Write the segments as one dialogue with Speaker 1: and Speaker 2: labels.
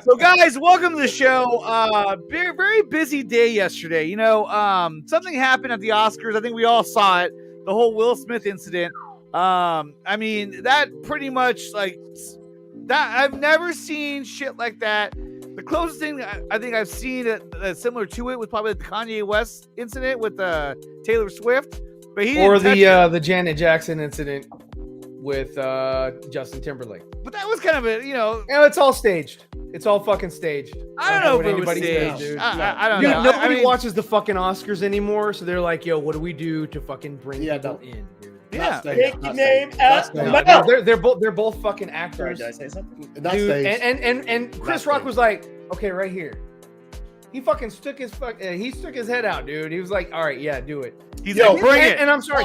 Speaker 1: So, guys, welcome to the show. Very, very busy day yesterday. Something happened at the Oscars. I think we all saw it. The whole Will Smith incident. I mean, that pretty much that. I've never seen shit like that. The closest thing I think I've seen that's similar to it was probably the Kanye West incident with Taylor Swift. But
Speaker 2: the Janet Jackson incident with Justin Timberlake.
Speaker 1: But that was kind of
Speaker 2: it's all staged. It's all fucking staged.
Speaker 1: I don't know if it was staged.
Speaker 2: Dude.
Speaker 1: I don't know.
Speaker 2: Nobody watches the fucking Oscars anymore, so they're like, "Yo, what do we do to fucking bring people in?" Dude?
Speaker 1: Yeah,
Speaker 3: take your name out the mouth.
Speaker 2: They're both fucking actors.
Speaker 3: Did I say something?
Speaker 2: Dude, and Chris Rock was like, "Okay, right here." He fucking stuck his head out, dude. He was like, "All right, yeah, do it."
Speaker 1: He's like, "Bring it."
Speaker 2: And I'm sorry,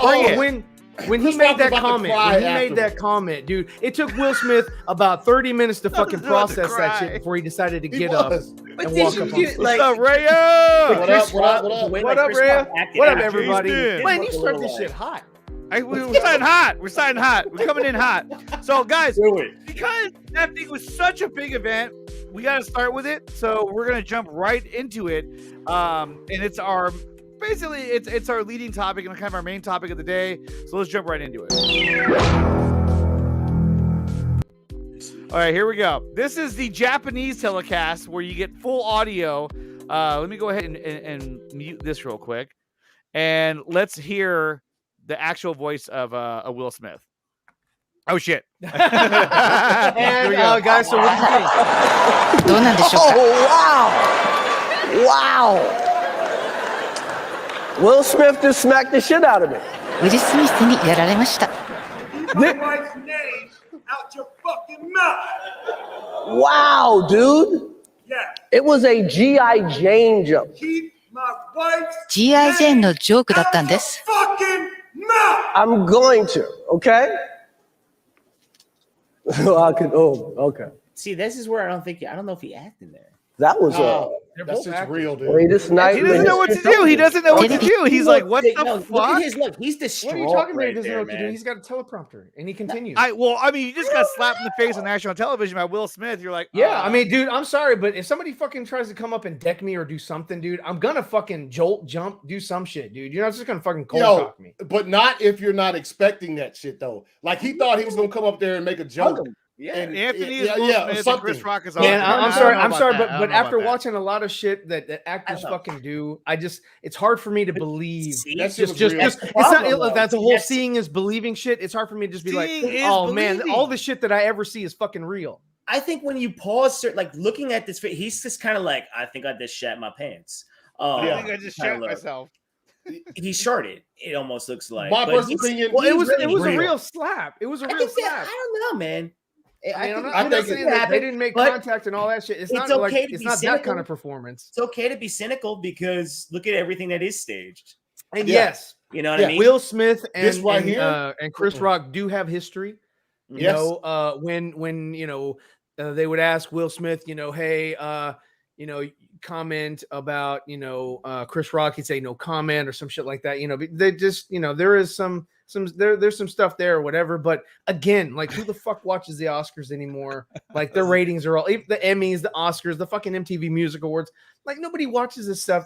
Speaker 2: when he made that comment, dude, it took Will Smith about 30 minutes to fucking process that shit before he decided to get up and walk up on stage.
Speaker 1: What's up, Raya?
Speaker 2: What up, Raya? What up, everybody? Man, you start this shit hot.
Speaker 1: We're starting hot. We're coming in hot. So, guys, because that thing was such a big event, we got to start with it. So we're gonna jump right into it, and it's our leading topic and kind of our main topic of the day. So let's jump right into it. All right, here we go. This is the Japanese telecast where you get full audio. Let me go ahead and mute this real quick, and let's hear the actual voice of Will Smith. Oh shit!
Speaker 2: And guys, so what do you think?
Speaker 4: Oh wow! Will Smith just smacked the shit out of me.
Speaker 5: ウィル・スミスにやられました。
Speaker 4: Wow, dude! It was a G.I. Jane joke.
Speaker 5: G.I. Jane のジョークだったんです。
Speaker 4: I'm going to, okay? Okay.
Speaker 3: See, this is where I don't know if he acted there.
Speaker 4: That was
Speaker 6: that's just real, dude.
Speaker 4: Greatest night.
Speaker 1: He doesn't know what to do. He doesn't know what to do. He's like, what the fuck?
Speaker 3: Look at his look. He's distraught.
Speaker 2: What are you talking about?
Speaker 3: Right
Speaker 2: He doesn't know
Speaker 3: there,
Speaker 2: what to do.
Speaker 3: man.
Speaker 2: He's got a teleprompter, and he continues.
Speaker 1: You just got slapped in the face on national television by Will Smith. You're like,
Speaker 2: yeah, I mean, dude, I'm sorry, but if somebody fucking tries to come up and deck me or do something, dude, I'm gonna fucking jolt, jump, do some shit, dude. You're not just gonna fucking cold cock me.
Speaker 6: But not if you're not expecting that shit, though. Like, he thought he was gonna come up there and make a joke.
Speaker 1: Yeah,
Speaker 6: and
Speaker 1: Anthony is Will Smith and Chris Rock is on.
Speaker 2: Man, I'm sorry, but after watching a lot of shit that actors fucking do, it's hard for me to believe. That's the whole seeing is believing shit. It's hard for me to just be like, oh man, all the shit that I ever see is fucking real.
Speaker 3: I think when you pause, like looking at this, he's just kind of like, I think I just shat my pants.
Speaker 1: I think I just shat myself.
Speaker 3: He sharted. It almost looks like.
Speaker 6: My personal opinion.
Speaker 2: Well, it was a real slap. It was a real slap.
Speaker 3: I don't know, man.
Speaker 2: I'm not saying that they didn't make contact and all that shit. It's not okay that kind of performance.
Speaker 3: It's okay to be cynical because look at everything that is staged.
Speaker 2: And yes,
Speaker 3: you know what I mean.
Speaker 2: Will Smith and Chris Rock do have history. You know, when they would ask Will Smith, hey, comment about Chris Rock, he'd say no comment or some shit like that. They just there is there's some stuff there or whatever, but again, like, who the fuck watches the Oscars anymore? Like, their ratings are all the Emmys, the Oscars, the fucking MTV Music Awards. Like, nobody watches this stuff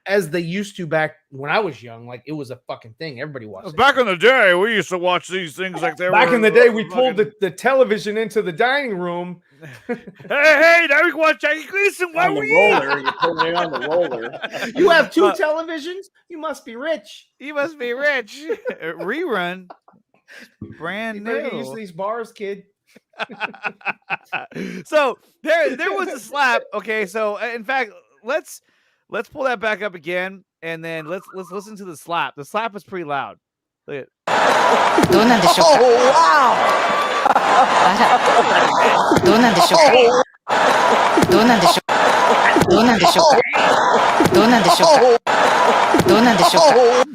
Speaker 2: as they used to back when I was young. Like, it was a fucking thing. Everybody watched it.
Speaker 1: Back in the day, we used to watch these things like they
Speaker 2: back in the day. We pulled the television into the dining room.
Speaker 1: hey, now we can watch Jackie Gleason. Why were you?
Speaker 3: You put me on the roller.
Speaker 2: You have two televisions? You must be rich.
Speaker 1: You must be rich. Rerun. Brand new.
Speaker 2: You use these bars, kid.
Speaker 1: So there was a slap. Okay, so in fact, let's pull that back up again, and then let's listen to the slap. The slap was pretty loud. Look at.
Speaker 4: Oh wow!
Speaker 5: どうなんでしょうか。どうなんでしょうか。どうなんでしょうか。どうなんでしょうか。どうなんでしょう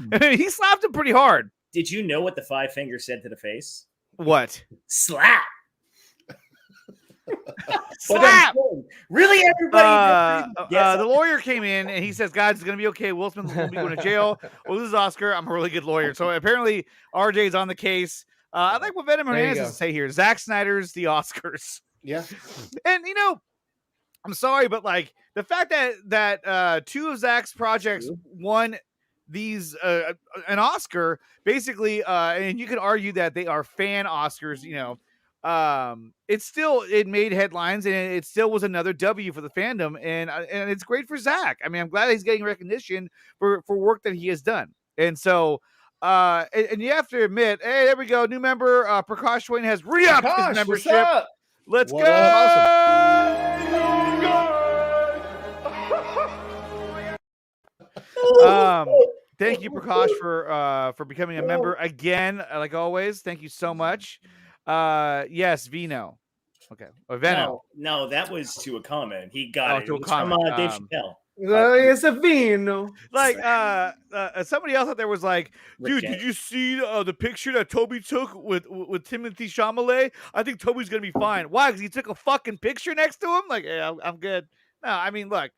Speaker 5: か。
Speaker 1: He slapped him pretty hard.
Speaker 3: Did you know what the five fingers said to the face?
Speaker 1: What?
Speaker 3: Slap.
Speaker 1: Slap.
Speaker 3: Really, everybody?
Speaker 1: The lawyer came in and he says, "Guys, it's gonna be okay. Will Smith will be going to jail. We'll lose Oscar. I'm a really good lawyer." So apparently, RJ's on the case. I like what Venom Hernandez has to say here. Zack Snyder's the Oscars.
Speaker 6: Yeah.
Speaker 1: And I'm sorry, but like the fact that two of Zach's projects won these an Oscar, basically, and you can argue that they are fan Oscars, it made headlines, and it still was another W for the fandom, and it's great for Zach. I mean, I'm glad he's getting recognition for work that he has done, and so. And you have to admit, hey, there we go. New member, Prakash Swain has re-upped his membership.
Speaker 2: What's up?
Speaker 1: Let's go. Awesome. Thank you, Prakash, for becoming a member again. Like always, thank you so much. Yes, Vino. Okay, or Veno.
Speaker 3: No, that was to a comment. He got it.
Speaker 1: To a
Speaker 3: it was
Speaker 1: comment.
Speaker 3: from Dave Chappelle.
Speaker 2: It's a vino.
Speaker 1: Like somebody else out there was like, dude, did you see the picture that Toby took with Timothy Chalamet? I think Toby's gonna be fine. Why? Because he took a fucking picture next to him. Like, yeah, I'm good. No, I mean, look.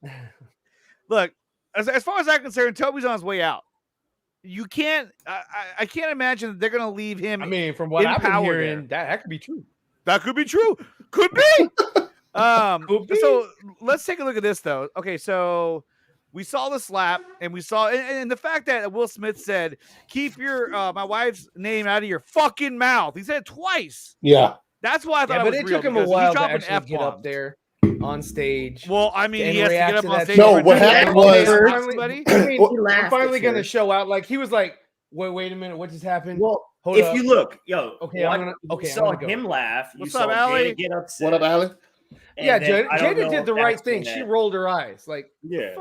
Speaker 1: As far as I'm concerned, Toby's on his way out. You can't. I can't imagine that they're gonna leave him.
Speaker 2: I mean, from what I've been hearing, that could be true.
Speaker 1: That could be true. Could be. So let's take a look at this though. Okay, so we saw the slap, and we saw and the fact that Will Smith said, "Keep your my wife's name out of your fucking mouth." He said it twice.
Speaker 6: Yeah,
Speaker 1: that's why I thought.
Speaker 2: But
Speaker 1: it
Speaker 2: it
Speaker 1: was
Speaker 2: took him a while to actually get up there on stage.
Speaker 1: Well, I mean, he has to get up on stage.
Speaker 6: No, what happened was
Speaker 2: I'm finally going to show out. Like he was like, "Wait a minute, what just happened?"
Speaker 3: Well, if you look, you saw him laugh. You saw Jada get upset.
Speaker 6: What up, Allie?
Speaker 2: Yeah, Jada did the right thing. She rolled her eyes. Like,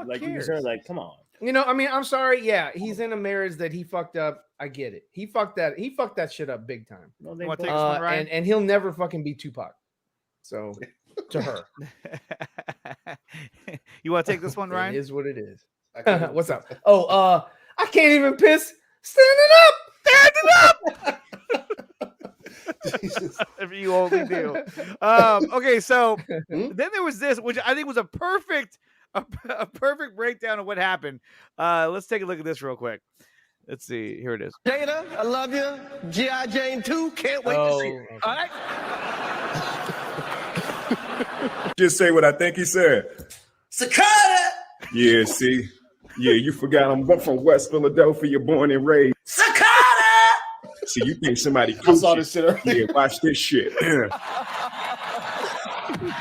Speaker 3: like you were like, come on.
Speaker 2: I mean, I'm sorry. Yeah, he's in a marriage that he fucked up. I get it. He fucked that shit up big time.
Speaker 1: Well,
Speaker 2: and he'll never fucking be Tupac. So to her.
Speaker 1: You want to take this one, Ryan?
Speaker 2: It is what it is. What's up? Oh, I can't even piss standing up.
Speaker 1: If you only do. Okay, so then there was this, which I think was a perfect breakdown of what happened. Let's take a look at this real quick. Let's see. Here it is.
Speaker 4: Jada, I love you. G.I. Jane 2, can't wait to see it.
Speaker 2: Okay.
Speaker 4: All right?
Speaker 7: Just say what I think he said.
Speaker 3: Sakata!
Speaker 7: Yeah, see? Yeah, you forgot I'm from West Philadelphia, born and raised.
Speaker 3: Sakata!
Speaker 7: See, you think somebody
Speaker 6: I saw this shit earlier.
Speaker 7: Yeah, watch this shit.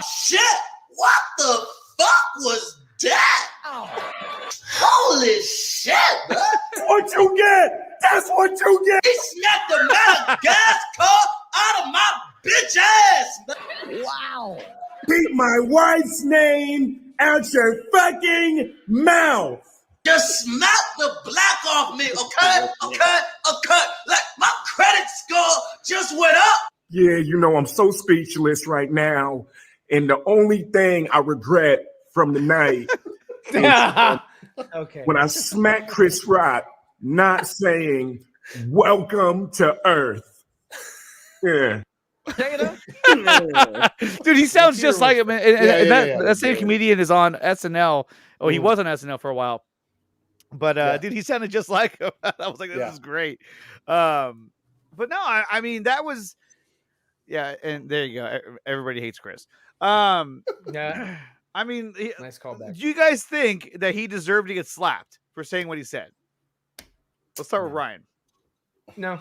Speaker 3: Shit! What the fuck was that? Holy shit, man!
Speaker 7: What you get? That's what you get!
Speaker 3: He snapped the mouth gas car out of my bitch ass, man!
Speaker 4: Wow.
Speaker 7: Keep my wife's name out your fucking mouth!
Speaker 3: Just smack the black off me, okay? Like my credit score just went up.
Speaker 7: Yeah, I'm so speechless right now. And the only thing I regret from the night
Speaker 2: Okay.
Speaker 7: when I smacked Chris Rock not saying welcome to Earth. Yeah.
Speaker 1: Dude, he sounds just like him. And that same comedian is on SNL. Oh, he was on SNL for a while. But dude, he sounded just like him. I was like, this is great. But no, I mean, that was and there you go. Everybody hates Chris.
Speaker 2: Yeah.
Speaker 1: I mean,
Speaker 2: nice callback.
Speaker 1: Do you guys think that he deserved to get slapped for saying what he said? Let's start with Ryan.
Speaker 2: No.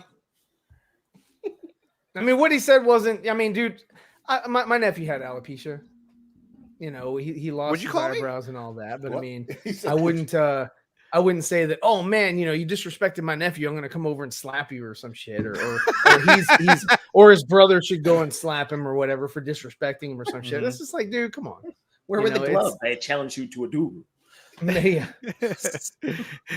Speaker 2: I mean, what he said wasn't. I mean, dude, my nephew had alopecia. He lost his eyebrows and all that. But what? I mean, I wouldn't say that. Oh man, you disrespected my nephew. I'm gonna come over and slap you or some shit, or he's or his brother should go and slap him or whatever for disrespecting him or some shit. It's just like, dude, come on.
Speaker 3: Where were the gloves? I challenge you to a duel.
Speaker 2: Yeah.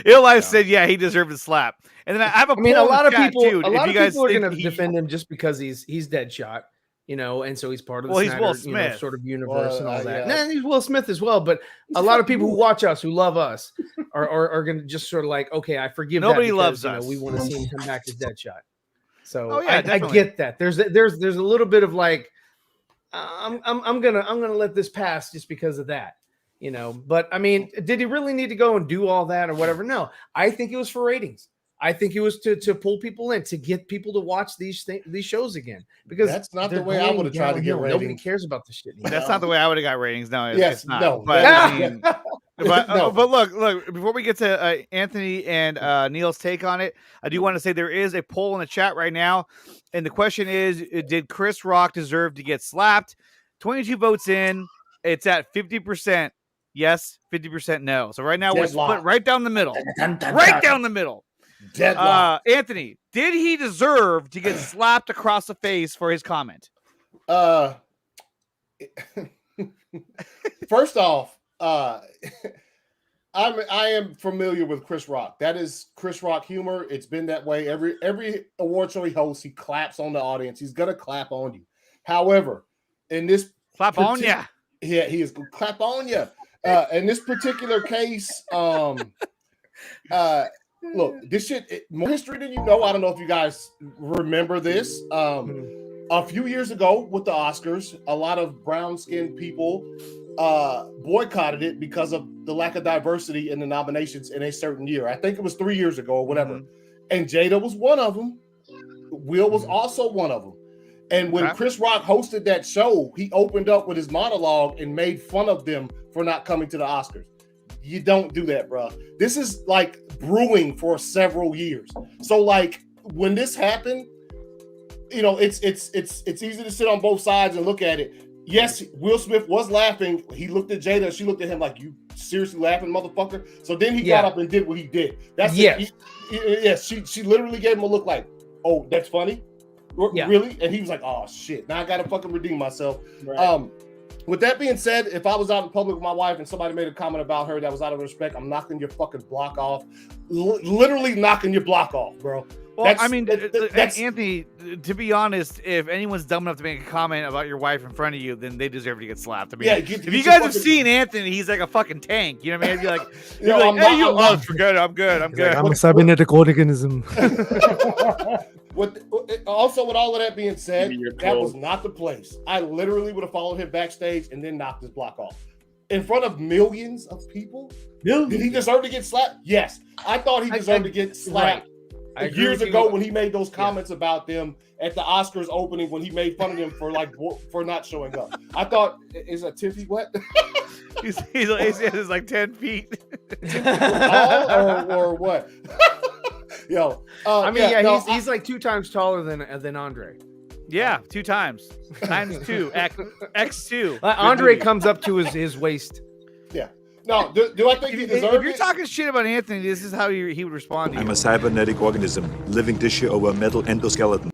Speaker 1: Life said, yeah, he deserved a slap. And then I have a
Speaker 2: lot of people too. A lot of people are going to defend him just because he's dead shot, and so he's part of the Snyder,
Speaker 1: Will Smith.
Speaker 2: Sort of universe and all that. Nah, he's Will Smith as well, but a lot of people who watch us, who love us, are going to just sort of like, okay, I forgive.
Speaker 1: Nobody
Speaker 2: that because,
Speaker 1: loves us.
Speaker 2: We want to see him come back as dead shot. So
Speaker 1: I
Speaker 2: get that. There's a little bit of like, I'm gonna let this pass just because of that. But I mean, did he really need to go and do all that or whatever? No, I think it was for ratings. I think it was to pull people in, to get people to watch these shows again, because
Speaker 6: that's not the way I would have tried to get ratings.
Speaker 2: Nobody cares about the shit anymore.
Speaker 1: That's not the way I would have got ratings. No,
Speaker 6: Yes,
Speaker 1: it's not.
Speaker 6: no.
Speaker 1: But I mean, but look, before we get to Anthony and Neil's take on it, I do want to say there is a poll in the chat right now, and the question is, did Chris Rock deserve to get slapped? 22 votes in. It's at 50% yes, 50% no. So right now we're split right down the middle. Right down the middle. Anthony, did he deserve to get slapped across the face for his comment?
Speaker 6: First off, I am familiar with Chris Rock. That is Chris Rock humor. It's been that way. Every award show he hosts, he claps on the audience. He's gonna clap on you. However, in this
Speaker 1: on you.
Speaker 6: Yeah, he is gonna clap on you. In this particular case, look, this shit, more history than you know. I don't know if you guys remember this. A few years ago with the Oscars, a lot of brown-skinned people boycotted it because of the lack of diversity in the nominations in a certain year. I think it was 3 years ago or whatever. And Jada was one of them. Will was also one of them. And when Chris Rock hosted that show, he opened up with his monologue and made fun of them for not coming to the Oscars. You don't do that, bro. This is like brewing for several years. So like when this happened, you know, it's easy to sit on both sides and look at it. Yes, Will Smith was laughing. He looked at Jada. She looked at him like, "You seriously laughing, motherfucker?" So then he got up and did what he did. That's yes. She literally gave him a look like, "Oh, that's funny." Really? And he was like, "Oh shit, now I gotta fucking redeem myself." Right. With that being said, if I was out in public with my wife and somebody made a comment about her that was out of respect, I'm knocking your fucking block off. Literally knocking your block off, bro.
Speaker 1: Well, I mean, Anthony, to be honest, if anyone's dumb enough to make a comment about your wife in front of you, then they deserve to get slapped. I mean, if you guys have seen Anthony, he's like a fucking tank. You know what I mean? You're like, hey, forget it. I'm good. I'm good.
Speaker 2: I'm a cybernetic organism.
Speaker 6: With all of that being said, that was not the place. I literally would have followed him backstage and then knocked his block off. In front of millions of people? Did he deserve to get slapped? Yes. I thought he deserved to get slapped. Years ago when he made those comments about them at the Oscars opening, when he made fun of them for not showing up. I thought, is that 10 feet what?
Speaker 1: he's like 10 feet.
Speaker 6: or what? Yo,
Speaker 2: he's like 2 times taller than Andre.
Speaker 1: Yeah, 2 times. Times 2, X2.
Speaker 2: Andre comes up to his waist.
Speaker 6: Yeah. No, do I think he deserves it?
Speaker 1: If you're talking shit about Anthony, this is how he would respond to you.
Speaker 8: I'm a cybernetic organism, living tissue over a metal endoskeleton.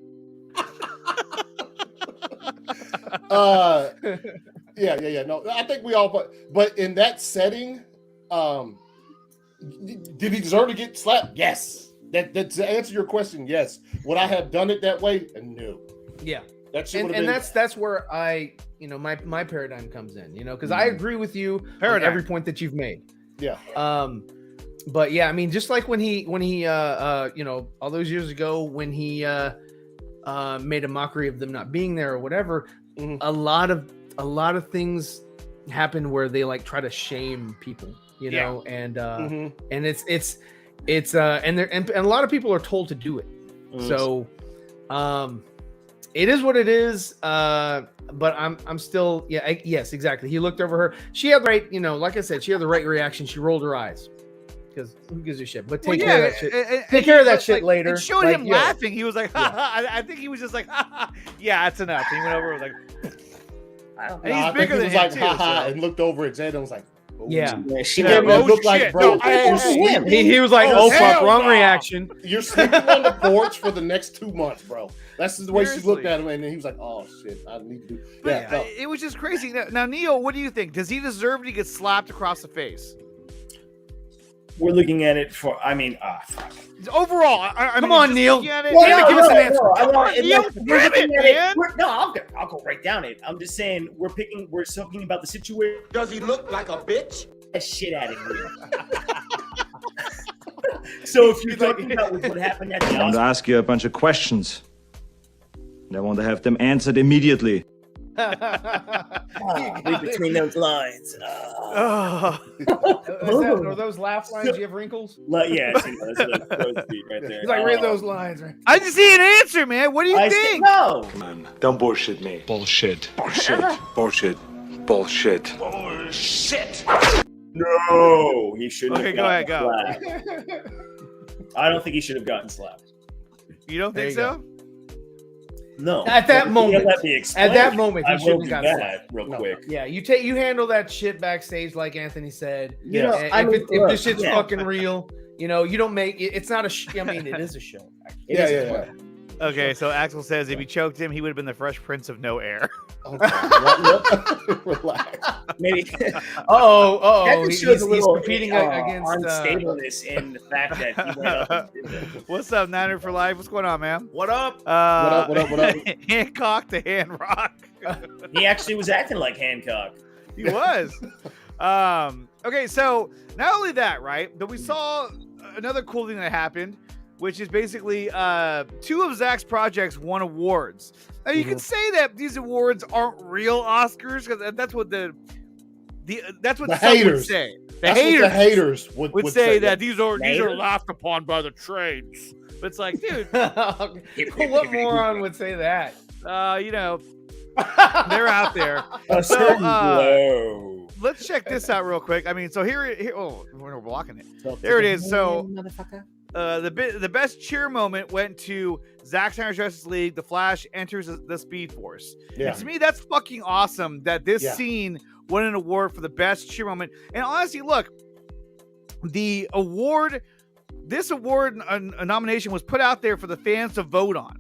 Speaker 6: Yeah. No, I think we all, but in that setting, did he deserve to get slapped? Yes. That to answer your question, yes. Would I have done it that way? No.
Speaker 2: Yeah.
Speaker 6: And
Speaker 2: that's where my paradigm comes in, because I agree with you on every point that you've made.
Speaker 6: Yeah.
Speaker 2: But yeah, I mean, just like when he all those years ago when he made a mockery of them not being there or whatever, a lot of things happen where they like try to shame people, and it's and a lot of people are told to do it. So it is what it is, but I'm still yes, exactly. He looked over her. She had the right, like I said, she had the right reaction. She rolled her eyes because who gives a shit? But take care of that shit. Take care of that shit later.
Speaker 1: It showed him laughing. He was like, I think he was just like, yeah, that's enough. And he went over and was like, and he's bigger than him too.
Speaker 6: And looked over at Jada and was like,
Speaker 2: she
Speaker 6: looked like, bro.
Speaker 2: He was like, oh fuck, wrong reaction.
Speaker 6: You're sleeping on the porch for the next 2 months, bro. That's the way she looked at him, and then he was like, "Oh shit, I need to do."
Speaker 1: It was just crazy. Now, Neil, what do you think? Does he deserve to get slapped across the face?
Speaker 9: We're looking at it for. I mean, fuck.
Speaker 1: Overall,
Speaker 2: come on, Neil.
Speaker 1: Give us an answer.
Speaker 9: I'll go right down it. I'm just saying we're talking about the situation.
Speaker 3: Does he look like a bitch?
Speaker 9: That shit out of here. So if you're talking about what happened at the
Speaker 8: I want to ask you a bunch of questions. And I want to have them answered immediately.
Speaker 9: Read between those lines.
Speaker 2: Are those laugh lines? You have wrinkles?
Speaker 9: Yeah, that's a crow's feet right there.
Speaker 2: He's like, read those lines. Right?
Speaker 1: I just need an answer, man. What do you think?
Speaker 9: No.
Speaker 8: Come on, don't bullshit me. Bullshit. Bullshit. Bullshit. Bullshit.
Speaker 3: Bullshit.
Speaker 9: No, he shouldn't.
Speaker 1: Okay,
Speaker 9: have
Speaker 1: go ahead,
Speaker 9: slapped. I don't think he should have gotten slapped.
Speaker 1: You don't think so?
Speaker 9: No.
Speaker 2: At that moment, he shouldn't have
Speaker 9: gotten slapped. Real quick.
Speaker 2: Yeah, you handle that shit backstage, like Anthony said.
Speaker 9: You know,
Speaker 2: if this shit's fucking real, you don't make it. It's not a. I mean, it is a show.
Speaker 6: Yeah.
Speaker 1: Okay, so Axel says if he choked him, he would have been the Fresh Prince of No Air.
Speaker 6: Relax.
Speaker 9: Maybe.
Speaker 2: He's competing against
Speaker 9: unstableness in the fact that he went up.
Speaker 1: What's up, Niner for Life? What's going on, man?
Speaker 2: What up?
Speaker 6: What up?
Speaker 1: Hancock to Hand Rock.
Speaker 9: He actually was acting like Hancock.
Speaker 1: He was. Okay, so not only that, right? But we saw another cool thing that happened, which is basically 2 of Zack's projects won awards. Now you can say that these awards aren't real Oscars because that's what the
Speaker 6: haters
Speaker 1: would say.
Speaker 6: The haters would
Speaker 1: say that these are laughed upon by the trades. But it's like, dude,
Speaker 2: what moron would say that?
Speaker 1: They're out there. So let's check this out real quick. I mean, so here. Oh, we're blocking it. There it is. So. The best cheer moment went to Zack Snyder's Justice League. The Flash enters the Speed Force.
Speaker 6: Yeah.
Speaker 1: And to me, that's fucking awesome that this scene won an award for the best cheer moment. And honestly, look, this award a nomination was put out there for the fans to vote on.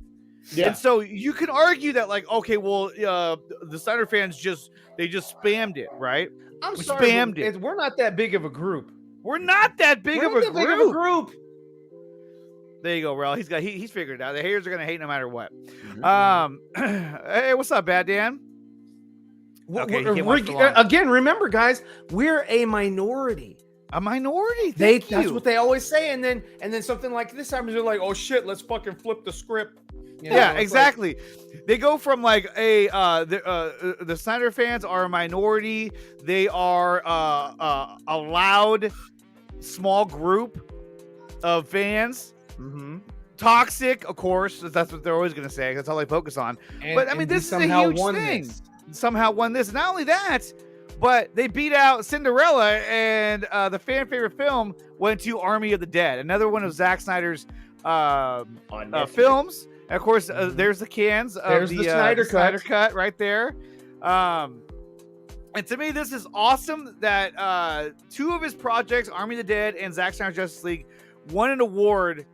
Speaker 1: Yeah. And so you can argue that, like, okay, well, the Snyder fans just spammed it, right?
Speaker 2: I'm sorry,
Speaker 1: spammed it.
Speaker 2: We're not that big of a group.
Speaker 1: We're not that big of a
Speaker 2: group.
Speaker 1: There you go, Rel. He's figured it out. The haters are gonna hate no matter what. Hey, what's up, Bad Dan? Okay,
Speaker 2: again, remember, guys, we're a minority.
Speaker 1: A minority.
Speaker 2: That's what they always say, and then something like this happens. They're like, "Oh shit, let's fucking flip the script."
Speaker 1: Yeah, exactly. They go from like the Snyder fans are a minority. They are a loud, small group of fans.
Speaker 2: Mm-hmm.
Speaker 1: Toxic, of course. That's what they're always going to say. That's all they focus on. But I mean, this is a huge thing. Somehow won this. Not only that, but they beat out Cinderella, and the fan favorite film went to Army of the Dead, another one of Zack Snyder's films. And of course, there's the cans of the Snyder Cut right there. And to me, this is awesome that 2 of his projects, Army of the Dead and Zack Snyder's Justice League, won an award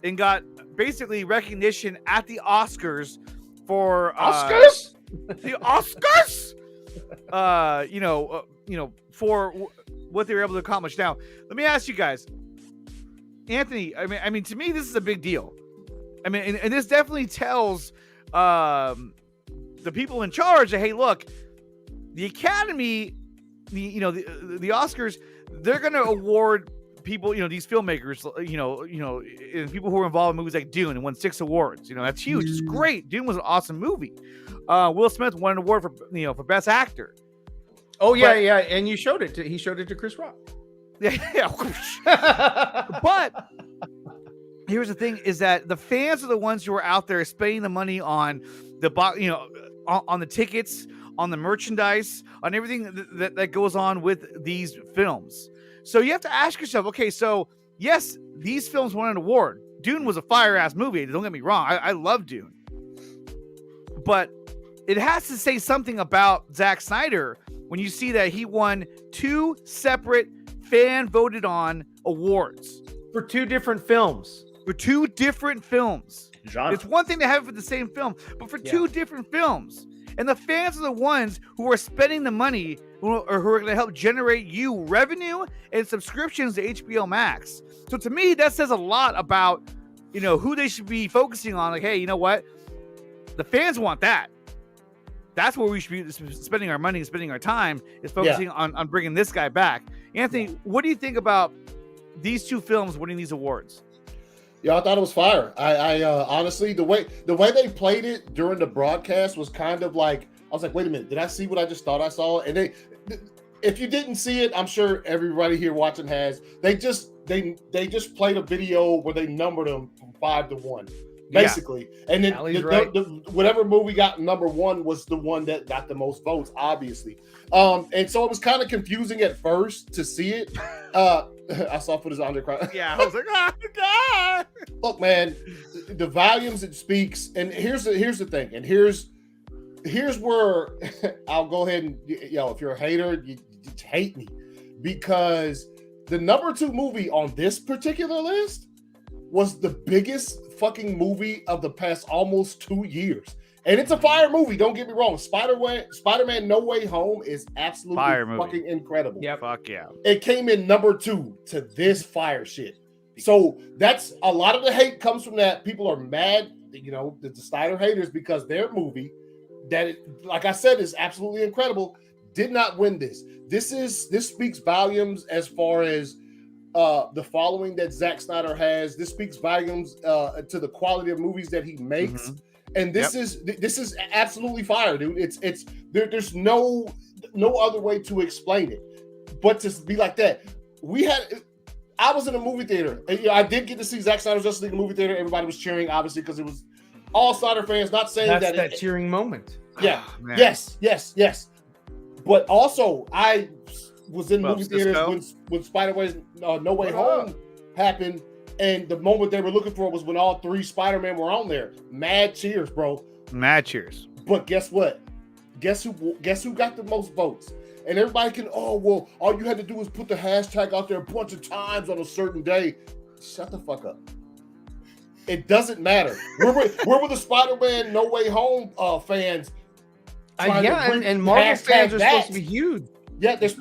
Speaker 1: and got basically recognition at the Oscars for the Oscars. For what they were able to accomplish. Now, let me ask you guys, Anthony. I mean, to me, this is a big deal. I mean, and this definitely tells the people in charge that, hey, look, the Academy, the Oscars, they're going to award people, these filmmakers, and people who are involved in movies like Dune and won 6 awards. That's huge. It's great. Dune was an awesome movie. Will Smith won an award for best actor.
Speaker 2: Oh yeah, and you showed it. He showed it to Chris Rock.
Speaker 1: Yeah. But here's the thing: is that the fans are the ones who are out there spending the money on on the tickets, on the merchandise, on everything that goes on with these films. So you have to ask yourself, okay, so yes, these films won an award. Dune was a fire-ass movie. Don't get me wrong. I love Dune. But it has to say something about Zack Snyder when you see that he won 2 separate fan-voted on awards.
Speaker 2: For 2 different films.
Speaker 1: For 2 different films.
Speaker 9: Genre.
Speaker 1: It's one thing to have it for the same film, but for 2 different films. And the fans are the ones who are spending the money who are going to help generate you revenue and subscriptions to HBO Max. So to me, that says a lot about, who they should be focusing on. Like, hey, you know what? The fans want that. That's where we should be spending our money and spending our time, is focusing on bringing this guy back. Anthony, what do you think about these 2 films winning these awards?
Speaker 6: Yeah, I thought it was fire. I honestly, the way they played it during the broadcast was kind of like I was like, wait a minute, did I see what I just thought I saw? And if you didn't see it, I'm sure everybody here watching has. They just played a video where they numbered them from 5 to 1, basically. Yeah. And then whatever movie got number 1 was the one that got the most votes, obviously. And so it was kind of confusing at first to see it. I saw footage of Andre crying.
Speaker 1: Yeah, I was like, oh God.
Speaker 6: Look, man, the volumes it speaks, and here's the thing, and here's where I'll go ahead and, if you're a hater, you hate me, because the number 2 movie on this particular list was the biggest fucking movie of the past almost 2 years. And it's a fire movie, don't get me wrong. Spider-Man No Way Home is absolutely fucking incredible.
Speaker 1: Yeah, fuck yeah.
Speaker 6: It came in number 2 to this fire shit. So that's a lot of the hate comes from that. People are mad, the Snyder haters, because their movie, like I said, is absolutely incredible, did not win this. This speaks volumes as far as the following that Zack Snyder has. This speaks volumes to the quality of movies that he makes. Mm-hmm. And this is absolutely fire, dude. There's no other way to explain it but to be like that. I was in a movie theater. And, I did get to see Zack Snyder's Justice League in the movie theater. Everybody was cheering, obviously, because it was all Snyder fans. Not saying
Speaker 2: that cheering moment.
Speaker 6: Yeah. Oh, yes. But also, I was in movie theaters when Spider-Man's No Way Home happened. And the moment they were looking for was when all 3 Spider-Man were on there. Mad cheers, bro.
Speaker 1: Mad cheers.
Speaker 6: But guess what? Guess who got the most votes? And everybody can, all you had to do was put the hashtag out there a bunch of times on a certain day. Shut the fuck up. It doesn't matter. Where were the Spider-Man No Way Home fans?
Speaker 2: And Marvel fans are supposed to be huge.
Speaker 6: Yeah,
Speaker 2: that's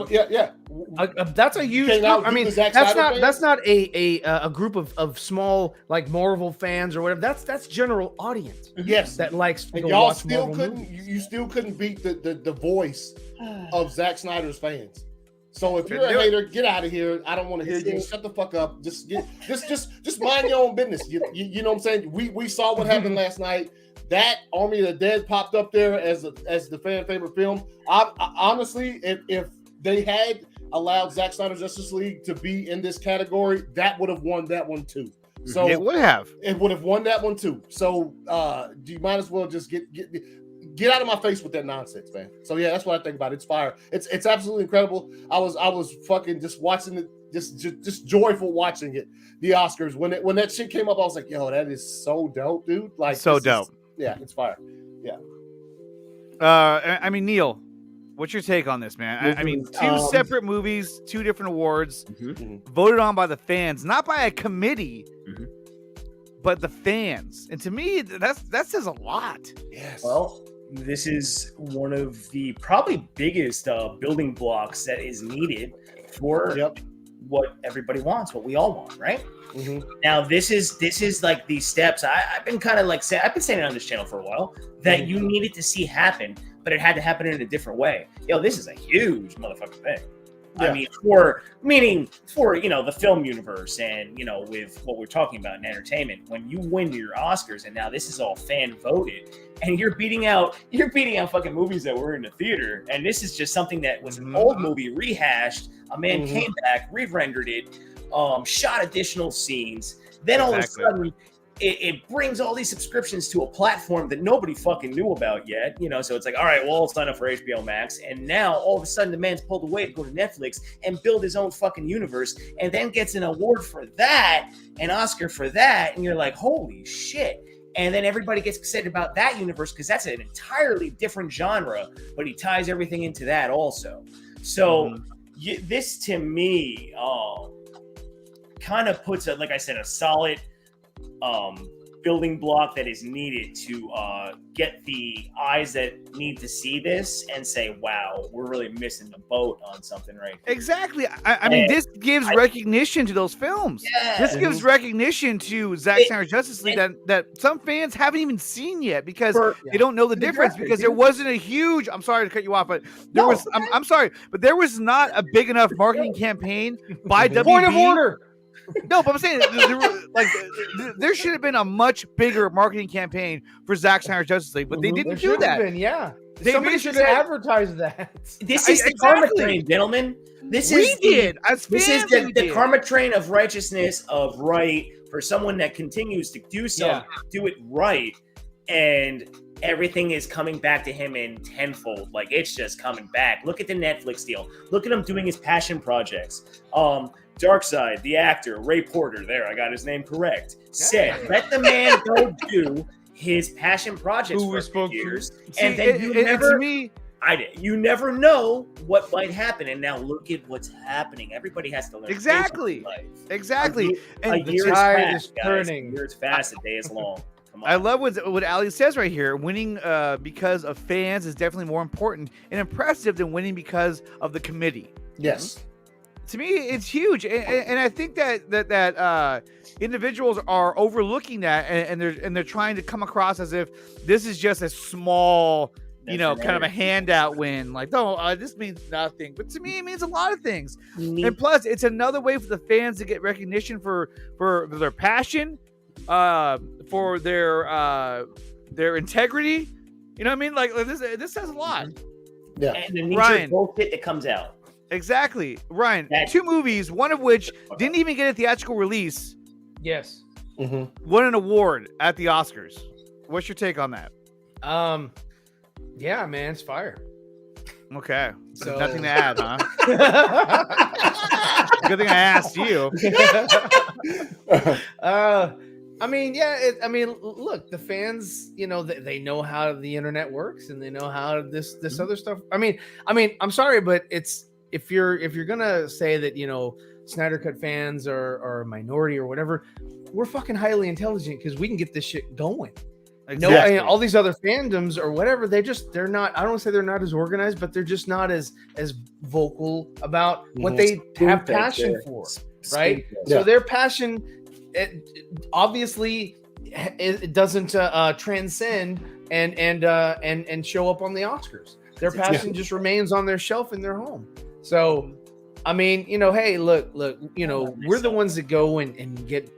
Speaker 2: a huge group. I mean, that's not a group of small like Marvel fans or whatever. That's general audience.
Speaker 6: Yes,
Speaker 2: that likes to go
Speaker 6: y'all
Speaker 2: watch
Speaker 6: still
Speaker 2: Marvel
Speaker 6: couldn't. You still couldn't beat the voice of Zack Snyder's fans. So if you're a hater, get out of here. I don't want to hear you. Shut the fuck up. Just mind your own business. You know what I'm saying? We saw what happened last night. That Army of the Dead popped up there as the fan favorite film. Honestly, if they had allowed Zack Snyder's Justice League to be in this category, that would have won that one too. So
Speaker 1: it would have
Speaker 6: won that one too. So you might as well just get out of my face with that nonsense, man. So yeah, that's what I think about it. It's fire. It's absolutely incredible. I was fucking just watching it, just joyful watching it. The Oscars when that shit came up, I was like, yo, that is so dope, dude. Like
Speaker 1: so dope.
Speaker 6: Yeah, it's fire. Yeah.
Speaker 1: I mean, Neil, what's your take on this, man? I mean, 2 separate movies, 2 different awards, voted on by the fans, not by a committee, but the fans. And to me, that says a lot.
Speaker 6: Yes.
Speaker 9: Well, this is one of the probably biggest building blocks that is needed for what everybody wants, what we all want, right? Mm-hmm. Now, this is like these steps. I've been kind of like I've been saying it on this channel for a while that you needed to see happen, but it had to happen in a different way. This is a huge motherfucking thing. Yeah. I mean, for the film universe and with what we're talking about in entertainment, when you win your Oscars and now this is all fan voted and you're beating out fucking movies that were in the theater, and this is just something that was an old movie rehashed. A man came back, re-rendered it, shot additional scenes. Then all of a sudden, it brings all these subscriptions to a platform that nobody fucking knew about yet. So it's like, all right, well, I'll sign up for HBO Max. And now all of a sudden the man's pulled away to go to Netflix and build his own fucking universe, and then gets an award for that, an Oscar for that. And you're like, holy shit. And then everybody gets excited about that universe because that's an entirely different genre, but he ties everything into that also. So this to me kind of puts like I said, a solid building block that is needed to get the eyes that need to see this and say, wow, we're really missing the boat on something right here.
Speaker 1: Exactly. I mean, this gives recognition to those films. Yeah. This gives recognition to Zack Snyder's Justice League that some fans haven't even seen yet because they don't know the difference, because there wasn't a huge, I'm sorry to cut you off, but there was, I'm sorry, but there was not a big enough marketing campaign by WB.
Speaker 2: Point of order.
Speaker 1: No, but I'm saying there should have been a much bigger marketing campaign for Zack Snyder's Justice League, but they didn't do that.
Speaker 2: Somebody should advertise that.
Speaker 9: This is the karma train, gentlemen. This is the karma train of righteousness, of right, for someone that continues to do do it right, and everything is coming back to him in tenfold. Like, it's just coming back. Look at the Netflix deal. Look at him doing his passion projects. Darkseid, the actor, Ray Porter, there, I got his name correct, said, let the man go do his passion projects for a few years, and then you never know what might happen. And now look at what's happening. Everybody has to learn.
Speaker 1: Exactly.
Speaker 9: And a year is fast, guys. A year is fast, a day is long.
Speaker 1: I love what Ali says right here. Winning because of fans is definitely more important and impressive than winning because of the committee.
Speaker 6: Yes.
Speaker 1: To me, it's huge, and I think that individuals are overlooking that, and they're trying to come across as if this is just a small, kind of a handout win. Like, this means nothing, but to me, it means a lot of things. And plus, it's another way for the fans to get recognition for their passion, for their integrity. You know what I mean? Like this says a lot.
Speaker 9: Yeah, and the knee-jerk bullshit that comes out.
Speaker 1: Exactly, Ryan. 2 movies, one of which didn't even get a theatrical release.
Speaker 2: Yes.
Speaker 1: Won an award at the Oscars. What's your take on that?
Speaker 2: Yeah, man, it's fire.
Speaker 1: Okay, so nothing to add, huh? Good thing I asked you.
Speaker 2: I mean, look, the fans, they know how the internet works, and they know how this other stuff. I mean, I'm sorry, but it's if you're gonna say that Snyder Cut fans are a minority or whatever, we're fucking highly intelligent because we can get this shit going.
Speaker 1: Exactly.
Speaker 2: All these other fandoms or whatever, they're not. I don't want to say they're not as organized, but they're just not as vocal about what they have passion for, right? So their passion, obviously, it doesn't transcend and show up on the Oscars. Their passion just remains on their shelf in their home. So, I mean, hey, look, we're the ones that go and get,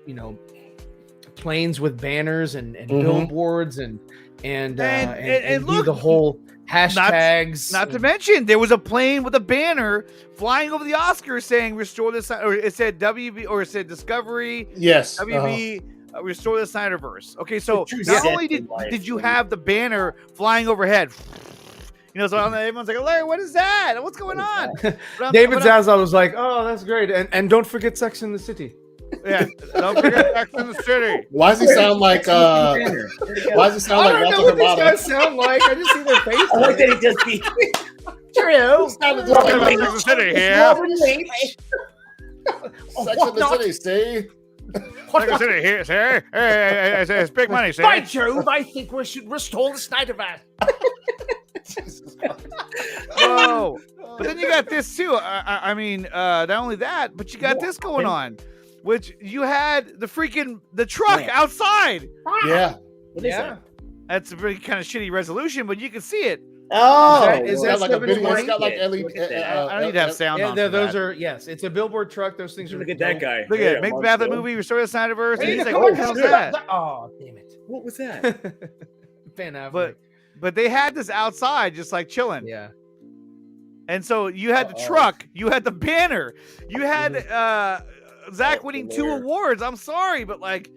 Speaker 2: planes with banners and billboards and
Speaker 1: look,
Speaker 2: the whole hashtags.
Speaker 1: Not to mention, there was a plane with a banner flying over the Oscars saying "Restore the," or it said WB, or it said Discovery.
Speaker 6: Yes,
Speaker 1: WB. Restore the SnyderVerse. Okay, so not only did you have the banner flying overhead, so everyone's like, Larry, what is that? What's going on?
Speaker 2: David Zaslav was like, oh, that's great. And don't forget Sex in the City.
Speaker 1: Yeah, don't forget Sex in the City.
Speaker 6: Why does he sound like why does he sound like
Speaker 2: I don't know what these guys sound like. I just see their faces.
Speaker 9: I like that he just be
Speaker 2: Cheerio.
Speaker 1: Sex in the City here.
Speaker 6: Sex in the City, see?
Speaker 1: Sex in the City here, see? Hey, it's big money, see?
Speaker 2: By Jove, I think we should restore the SnyderVerse.
Speaker 1: Whoa. But then you got this too. I mean, not only that, but you got this going on, which you had the truck outside.
Speaker 6: Yeah.
Speaker 9: What is that?
Speaker 1: That's a pretty kind of shitty resolution, but you can see it.
Speaker 9: Oh,
Speaker 6: is that like a video? It's got like LED.
Speaker 1: I don't need to have sound on.
Speaker 2: Those are it's a billboard truck. Those things are.
Speaker 9: Look at that guy.
Speaker 1: Look at it. Make the Batman movie, restore the SnyderVerse. And he's like, what the hell is that?
Speaker 2: Oh, damn it!
Speaker 9: What was that?
Speaker 2: Ben Affleck.
Speaker 1: But they had this outside, just like chilling.
Speaker 2: Yeah.
Speaker 1: And so you had the truck, you had the banner, you had Zach winning 2 awards. I'm sorry, but like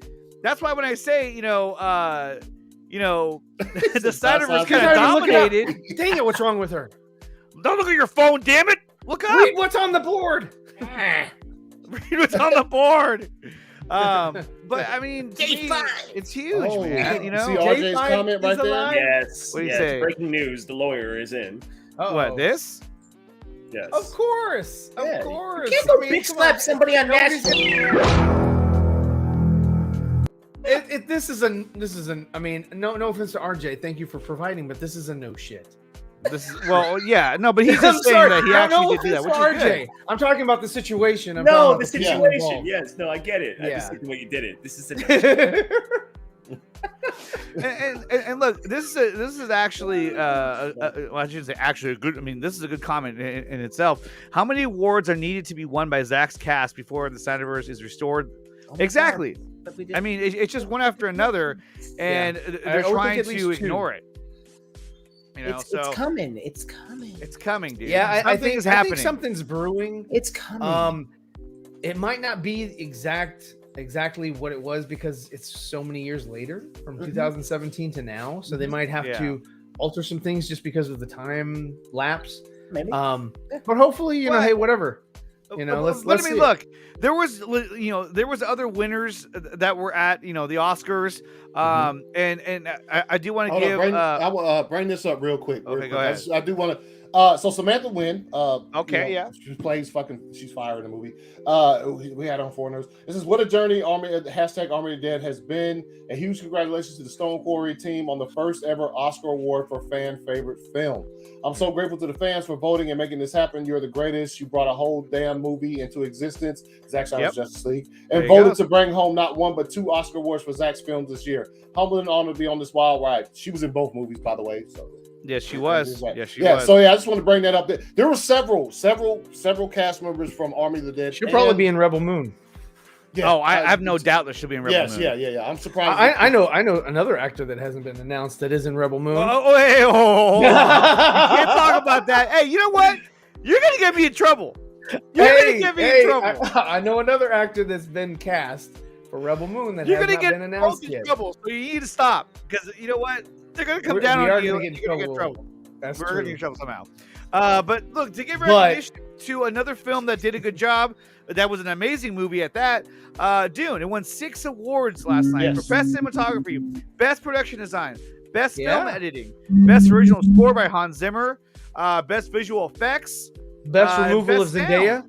Speaker 1: that's why when I say the SnyderVerse kind of dominated.
Speaker 2: Dang it! What's wrong with her?
Speaker 1: Don't look at your phone, damn it! Look up.
Speaker 2: Read what's on the board.
Speaker 1: Read what's on the board. But I mean, to me, it's huge, man.
Speaker 6: See RJ's comment right there.
Speaker 9: Yes.
Speaker 1: What do you say?
Speaker 9: Breaking news: the lawyer is in.
Speaker 1: What, this?
Speaker 9: Yes.
Speaker 2: Of course. Of course.
Speaker 9: You can't go big slap somebody on national.
Speaker 2: This is an. I mean, no offense to RJ. Thank you for providing, but this is a no shit.
Speaker 1: This is, well, yeah, no, but he's just saying that he actually did do that, which is
Speaker 2: RJ.
Speaker 1: good.
Speaker 2: I'm talking about the situation.
Speaker 9: The situation. Yes, no, I get it. I just like the way you did it. This is
Speaker 1: and look, this is actually well, I shouldn't say actually a good. I mean, this is a good comment in itself. How many awards are needed to be won by Zach's cast before the SnyderVerse is restored? Exactly. I mean, it's just one after another, and they're trying to ignore it. You know,
Speaker 9: it's coming. It's coming.
Speaker 1: It's coming, dude.
Speaker 2: Yeah, I think
Speaker 1: is happening.
Speaker 2: something's brewing.
Speaker 9: It's coming.
Speaker 2: It might not be exactly what it was because it's so many years later from 2017 to now. So they might have to alter some things just because of the time lapse.
Speaker 9: Maybe.
Speaker 2: But hopefully, you know, hey, whatever. You know, let's see.
Speaker 1: Look, there was other winners that were at, you know, the Oscars. And I do want to give
Speaker 6: I will bring this up real quick.
Speaker 1: Okay, go ahead.
Speaker 6: I do want to so Samantha Wynn, she plays she's fired in the movie. We had on foreigners. This is what a journey Army of the Dead has been. A huge congratulations to the Stone Quarry team on the first ever Oscar award for fan favorite film. I'm so grateful to the fans for voting and making this happen. You're the greatest. You brought a whole damn movie into existence, Zack Snyder's Justice League, and voted to bring home not one but 2 Oscar awards for Zack's films this year. Humble and honored to be on this wild ride. She was in both movies, by the way. So.
Speaker 1: Yes, she was. Yes, she was.
Speaker 6: So I just want to bring that up. There were several cast members from Army of the Dead.
Speaker 2: She'll probably be in Rebel Moon.
Speaker 1: Yeah, I have no doubt that she'll be in Rebel Moon.
Speaker 6: Yeah. I'm surprised.
Speaker 2: I know another actor that hasn't been announced that is in Rebel Moon.
Speaker 1: You can't talk about that. Hey, you know what? You're gonna get me in trouble.
Speaker 2: I know another actor that's been cast for Rebel Moon that has not been announced yet.
Speaker 1: Trouble, so you need to stop because you know what? They're gonna come down on you. You're gonna get in trouble.
Speaker 2: We're
Speaker 1: gonna get in trouble somehow. But look, to give recognition to another film that did a good job, that was an amazing movie at that. Dune. It won 6 awards last night for best cinematography, best production design, best film editing, best original score by Hans Zimmer, best visual effects,
Speaker 2: best removal of Zendaya.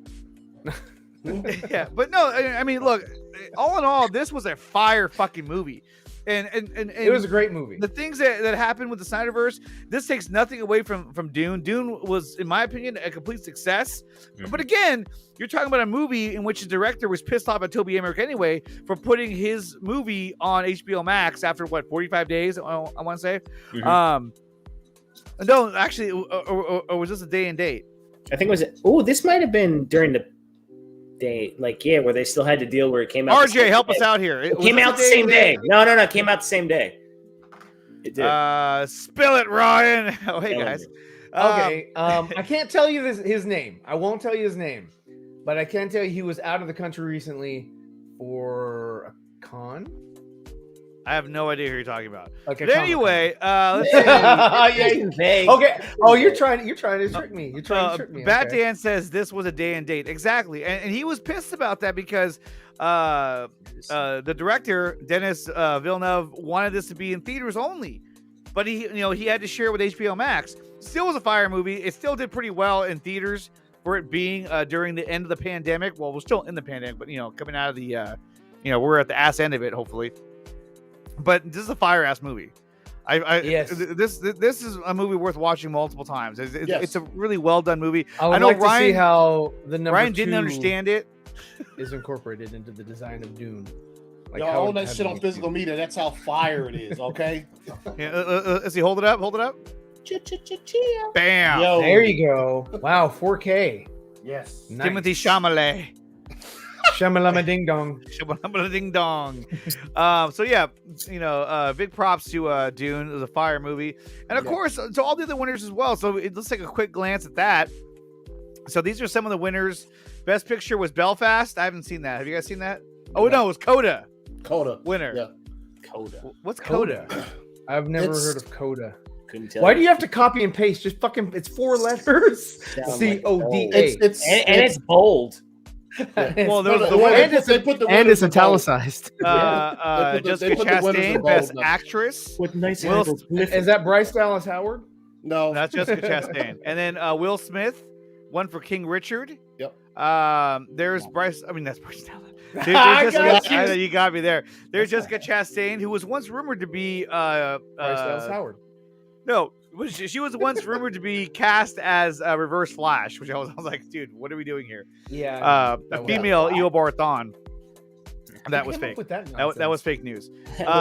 Speaker 1: Yeah, but no, I mean, look, all in all, this was a fire fucking movie. And
Speaker 2: it was a great movie.
Speaker 1: The things that happened with the SnyderVerse, this takes nothing away from Dune. Dune was, in my opinion, a complete success. But again, you're talking about a movie in which the director was pissed off at Toby Emmerich anyway for putting his movie on HBO Max after 45 days, I want to say. No, actually, or was this a day and date?
Speaker 9: I think it was. This might have been during the day, where they still had to deal where it came out.
Speaker 1: RJ, help us out here.
Speaker 9: It came out the same day. No, it came out the same day. It did.
Speaker 1: Spill it, Ryan. Oh, hey guys.
Speaker 2: Okay. I can't tell you his name. I won't tell you his name, but I can tell you he was out of the country recently for a con.
Speaker 1: I have no idea who you're talking about.
Speaker 2: Okay.
Speaker 1: But anyway, let's see.
Speaker 2: Okay. Oh, you're trying to trick me. You're trying to trick me.
Speaker 1: Bat Dan says this was a day and date. Exactly. And he was pissed about that because the director, Denis Villeneuve, wanted this to be in theaters only. But he had to share it with HBO Max. Still was a fire movie. It still did pretty well in theaters for it being during the end of the pandemic. Well, we're still in the pandemic, but coming out of the we're at the ass end of it, hopefully. But this is a fire ass movie. This is a movie worth watching multiple times. It's a really well done movie.
Speaker 2: I know
Speaker 1: like
Speaker 2: Ryan, to see how the number
Speaker 1: Ryan didn't understand it.
Speaker 2: Is incorporated into the design of Dune.
Speaker 6: Y'all own that shit on physical media. That's how fire it is. Okay.
Speaker 1: Let's see. Hold it up. Bam.
Speaker 2: Yo. There you go. Wow. 4K.
Speaker 6: Yes.
Speaker 1: Nice. Timothy Chalamet.
Speaker 2: Shamalama ding dong.
Speaker 1: Shamalama ding dong. So yeah, big props to Dune. It was a fire movie, and of course to all the other winners as well. So let's take a quick glance at that. So these are some of the winners. Best picture was Belfast. I haven't seen that. Have you guys seen that? Oh no, it was Coda. Winner.
Speaker 6: Yeah.
Speaker 9: Coda.
Speaker 1: What's Coda?
Speaker 2: I've never heard of Coda.
Speaker 9: Couldn't tell.
Speaker 2: Why do you have to copy and paste? Just fucking. It's 4 letters. CODA.
Speaker 9: And it's bold.
Speaker 1: Well,
Speaker 2: it's italicized.
Speaker 1: Jessica Chastain, Best Actress.
Speaker 9: With nice
Speaker 2: is that Bryce Dallas Howard?
Speaker 6: No,
Speaker 1: that's Jessica Chastain. And then Will Smith, one for King Richard.
Speaker 6: Yep.
Speaker 1: There's Bryce. I mean, that's Bryce Dallas. You got me there. There's Jessica Chastain, who was once rumored to be
Speaker 2: Bryce Dallas Howard.
Speaker 1: No. She was once rumored to be cast as a Reverse Flash, which I was like, dude, what are we doing here?
Speaker 2: Yeah.
Speaker 1: A female Eobard Thawne. That was fake. That was fake news.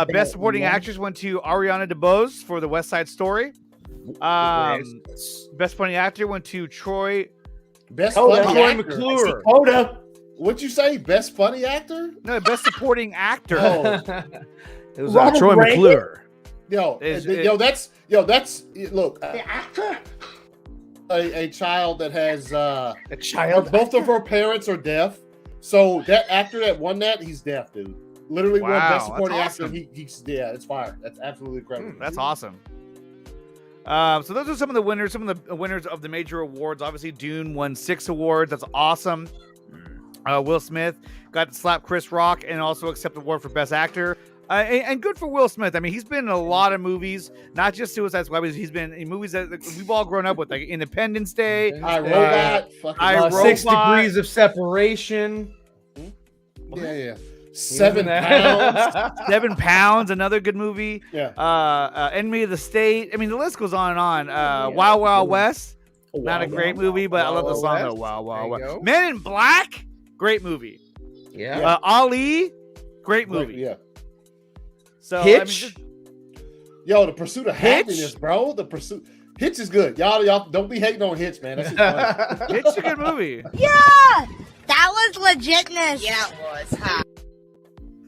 Speaker 1: Best Supporting Actress went to Ariana DeBose for The West Side Story. Best Supporting Actor went to Troy.
Speaker 6: Best Funny Actor.
Speaker 2: McClure.
Speaker 6: Coda. What'd you say? Best Funny Actor?
Speaker 1: No, Best Supporting Actor.
Speaker 2: It was Troy McClure.
Speaker 6: That's look. A child that has
Speaker 2: a child.
Speaker 6: Both of her parents are deaf, so that actor that won that, he's deaf, dude. Literally won best supporting actor. He's it's fire. That's absolutely incredible.
Speaker 1: That's awesome. So those are some of the winners. Some of the winners of the major awards. Obviously, Dune won 6 awards. That's awesome. Will Smith got to slap Chris Rock and also accept the award for Best Actor. And good for Will Smith. I mean, he's been in a lot of movies, not just Suicide Squad, but he's been in movies that we've all grown up with, like Independence Day,
Speaker 6: iRobot,
Speaker 2: 6 Degrees of Separation.
Speaker 6: Yeah. 7 pounds.
Speaker 1: 7 pounds, another good movie.
Speaker 6: Yeah.
Speaker 1: Enemy of the State. I mean, the list goes on and on. Wild Wild West. Not a great movie, but I love the song though. Wild Wild West. Men in Black. Great movie.
Speaker 2: Yeah.
Speaker 1: Ali. Great movie.
Speaker 6: Yeah.
Speaker 1: So
Speaker 2: Hitch.
Speaker 6: The Pursuit of Happiness, bro. The Pursuit. Hitch is good. Y'all don't be hating on Hitch, man. That's just
Speaker 1: Hitch is a good movie.
Speaker 10: Yeah, that was legitness. Yeah,